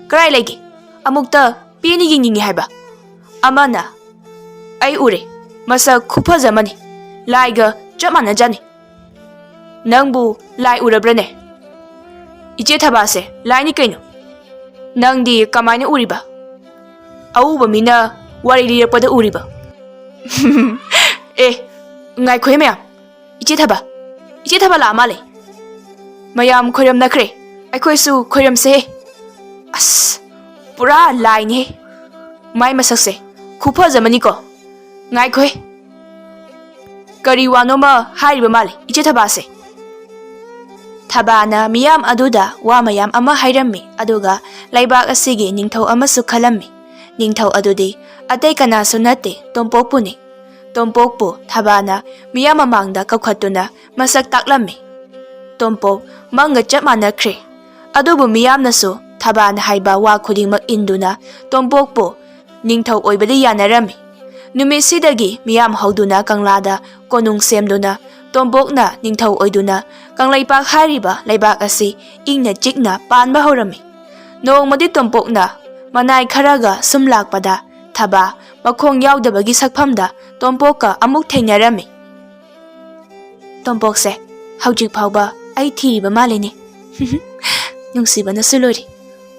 karai legi amukta peni yingningi haiba. Amana ai ure masa khupajamani laiga chamana jani. Nangbu lai urabrane? Iche thabase laini kaino. Nangdi kamaina uriba? Auba mina wari lirapada uriba. Ngai khoi mayam. Iche thaba la male. Mayam khoiram nakre. Aikhoi su khoiram se. As pura laini he. Mai masakse khupajamani ko. Ngai khoi. Kari wanoma hariba male iche thabase. Thabana miyam aduda wa mayam ama hairammi aduga laibak asigi ningthau amasu khalammi. Ningthau adudi atay kanasu nate tompokpuni. Tompokpu thabana miyam amangda kaukhatuna masak taklammi. Tompok manga chap manakre. Adubu miyamnasu thabana haiba wa khudingmak induna tompokpu ningthau oibadi yanarami. Numisidagi miyam hauduna kanglada konung semduna tompokna ningthau oiduna kanglaipak hariba laibak asi ingna chikna panba horami. Nongmadi tompokna manai kharaga sumlakpada thaba makhong yaudabagi sakphamda tompokka amuk thengnarami. Tompokse haujik phawba ai thiriba maleni. Nungsibana sulori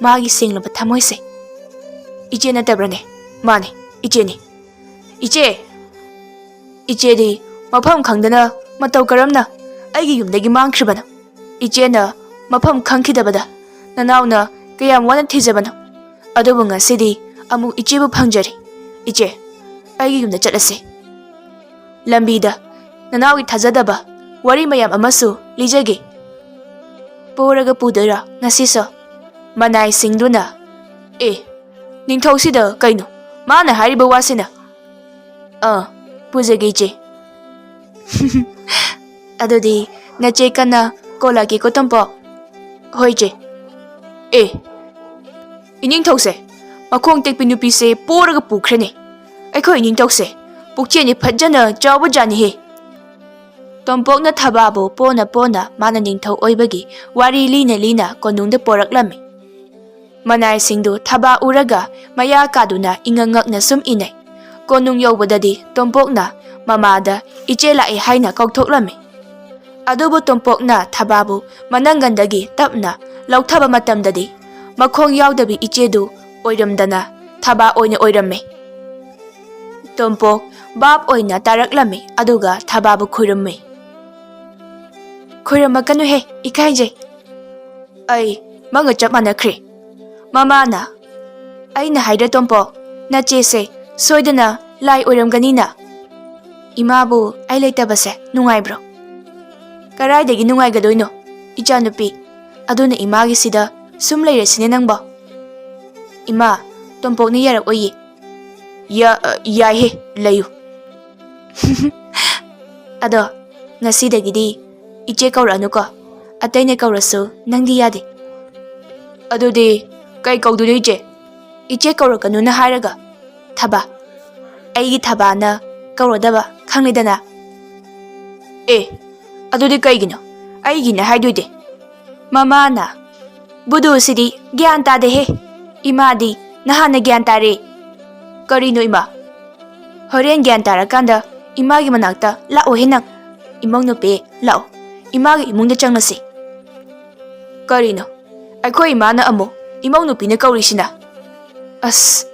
magi senglaba thamoise. Iche natabrane? Mane icheni. Iche di mafam khangdana matau karamna aigi yumdagi mangkhribana. Iche na mafam khangkhidabada nanauna kayam wana thijabana. Adubu ngasidi amuk ichebu phangjari. Iche aigi yumda chatlase. Lambida nanawi thajadaba wari mayam amasu lijage. Poraga pudara ngasiso manai singduna. Ningthau-sida kaino mana hariba wasina. Pujage iche. Adudi nache kana kolagi ko tompok. Hoi che. Ining thause makhong tekpi nupi se poraga pukhrene. ꯑꯩꯈꯣꯏ ꯅꯤꯡꯊꯧꯁꯦ ꯄꯨꯛꯆꯦꯜꯗꯤ ꯐꯖꯅ ꯆꯥꯎꯕꯖꯥꯠꯅꯤꯍꯦ꯫ ꯇꯣꯝꯄꯣꯛꯅ ꯊꯕꯥꯕꯨ ꯄꯣꯅ ꯄꯣꯅ ꯃꯥꯅ ꯅꯤꯡꯊꯧ ꯑꯣꯏꯕꯒꯤ ꯋꯥꯔꯤ ꯂꯤꯅ ꯂꯤꯅ ꯀꯣꯅꯨꯡꯗ ꯄꯣꯔꯛꯂꯝꯃꯤ꯫ ꯃꯅꯥꯏꯁꯤꯡꯗꯨ ꯊꯕꯥ ꯎꯔꯒ ꯃꯌꯥ ꯀꯥꯗꯨꯅ ꯏꯉꯛ ꯉꯛꯅ ꯁꯨꯝ ꯏꯅꯩ꯫ ꯀꯣꯅꯨꯡ ꯌꯧꯕꯗꯗꯤ ꯇꯣꯝꯄꯣꯛꯅ ꯃꯃꯥꯗ ꯏꯆꯦ ꯂꯥꯛꯑꯦ ꯍꯥꯏꯅ ꯀꯧꯊꯣꯛꯂꯝꯃꯤ꯫ ꯑꯗꯨꯕꯨ ꯇꯣꯝꯄꯣꯛꯅ ꯊꯕꯥꯕꯨ ꯃꯅꯪꯒꯟꯗꯒꯤ ꯇꯞꯅ ꯂꯧꯊꯕ ꯃꯇꯝꯗꯗꯤ ꯃꯈꯣꯡ ꯌꯥꯎꯗꯕꯤ ꯏꯆꯦꯗꯨ ꯑꯣꯏꯔꯝꯗꯅ ꯊꯕꯥ ꯑꯣꯏꯅ ꯑꯣꯏꯔꯝꯃꯦ꯫ ꯇꯣꯝꯄꯣꯛ ꯚꯥꯞ ꯑꯣꯏꯅ ꯇꯥꯔꯛꯂꯝꯃꯤ ꯑꯗꯨꯒ ꯊꯕꯥꯕꯨ ꯈꯨꯔꯨꯝꯃꯤ꯫ "ꯈꯨꯔꯨꯝꯃꯛꯀꯅꯨꯍꯦ, ꯏꯀꯥꯏꯖꯩ꯫ ꯑꯩ ꯃꯪꯒ ꯆꯞ ꯃꯥꯟꯅꯈ꯭ꯔꯦ꯫ ꯃꯃꯥꯅ ꯑꯩꯅ ꯍꯥꯏꯗ꯭ꯔ ꯇꯣꯝꯄꯣꯛ, ꯅꯆꯦꯁꯦ ꯁꯣꯏꯗꯅ ꯂꯥꯏ ꯑꯣꯏꯔꯝꯒꯅꯤꯅ꯫ ꯏꯃꯥꯕꯨ ꯑꯩ ꯂꯩꯇꯕꯁꯦ ꯅꯨꯡꯉꯥꯏꯕ꯭ꯔꯣ?" "ꯀꯔꯥꯏꯗꯒꯤ ꯅꯨꯡꯉꯥꯏꯒꯗꯣꯏꯅꯣ ꯏꯆꯥꯅꯨꯄꯤ, ꯑꯗꯨꯅ ꯏꯃꯥꯒꯤꯁꯤꯗ ꯁꯨꯝ ꯂꯩꯔꯁꯤꯅꯦ ꯅꯪꯕꯣ." "ꯏꯃꯥ, ꯇꯣꯝꯄꯣꯛꯅ ꯌꯥꯔꯛꯑꯣꯏꯌꯦ." ꯌꯥꯏꯍꯦ, ꯂꯩꯌꯨ." "ꯑꯗꯣ ꯉꯁꯤꯗꯒꯤꯗꯤ ꯏꯆꯦ ꯀꯧꯔꯛꯑꯅꯨꯀꯣ, ꯑꯇꯩꯅ ꯀꯧꯔꯁꯨ ꯅꯪꯗꯤ ꯌꯥꯗꯦ." "ꯑꯗꯨꯗꯤ ꯀꯩ ꯀꯧꯗꯣꯏꯅꯣ ꯏꯆꯦ?" "ꯏꯆꯦ ꯀꯧꯔꯛꯀꯅꯨꯅ ꯍꯥꯏꯔꯒ ꯊꯕꯥ, ꯑꯩꯒꯤ ꯊꯕꯥꯅ ꯀꯧꯔꯗꯕ ꯈꯪꯂꯦꯗꯅ." "ꯑꯦ, ꯑꯗꯨꯗꯤ ꯀꯩꯒꯤꯅꯣ ꯑꯩꯒꯤꯅ ꯍꯥꯏꯗꯣꯏꯗꯤ?" "ꯃꯃꯥꯅ." "ꯕꯨꯙꯨꯁꯤꯗꯤ ꯒ꯭ꯌꯥꯟ ꯇꯥꯗꯦꯍꯦ, ꯏꯃꯥꯗꯤ ꯅꯍꯥꯟꯅ ꯒ꯭ꯌꯥꯟ ꯇꯥꯔꯦ." "ꯀꯔꯤꯅꯣ ꯏꯃꯥ?" "ꯍꯣꯔꯦꯟ ꯒ꯭ꯌꯥꯟ ꯇꯥꯔꯀꯥꯟꯗ ꯏꯃꯥꯒꯤ ꯃꯅꯥꯛꯇ ꯂꯥꯛꯑꯣꯍꯦ ꯅꯪ꯫ ꯏꯃꯧ ꯅꯨꯄꯤ, ꯂꯥꯛꯑꯣ, ꯏꯃꯥꯒꯤ ꯏꯃꯨꯡꯗ ꯆꯪꯂꯁꯤ." "ꯀꯔꯤꯅꯣ ꯑꯩꯈꯣꯏ ꯏꯃꯥꯅ ꯑꯃꯨꯛ ꯏꯃꯧ ꯅꯨꯄꯤꯅ ꯀꯧꯔꯤꯁꯤꯅ?" "ꯑꯁ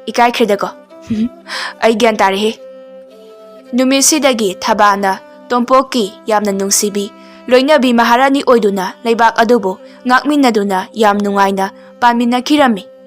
ꯏꯀꯥꯏꯈ꯭ꯔꯦꯗꯀꯣ." "ꯑꯩ ꯒ꯭ꯌꯥꯟ ꯇꯥꯔꯦꯍꯦ." ꯅꯨꯃꯤꯠꯁꯤꯗꯒꯤ ꯊꯕꯥꯅ ꯇꯣꯝꯄꯣꯛꯀꯤ ꯌꯥꯝꯅ ꯅꯨꯡꯁꯤꯕꯤ ꯂꯣꯏꯅꯕꯤ ꯃꯍꯥꯔꯥꯅꯤ ꯑꯣꯏꯗꯨꯅ ꯂꯩꯕꯥꯛ ꯑꯗꯨꯕꯨ ꯉꯥꯛꯃꯤꯟꯅꯗꯨꯅ ꯌꯥꯝ ꯅꯨꯡꯉꯥꯏꯅ ꯄꯥꯟꯃꯤꯟꯅꯈꯤꯔꯝꯃꯤ꯫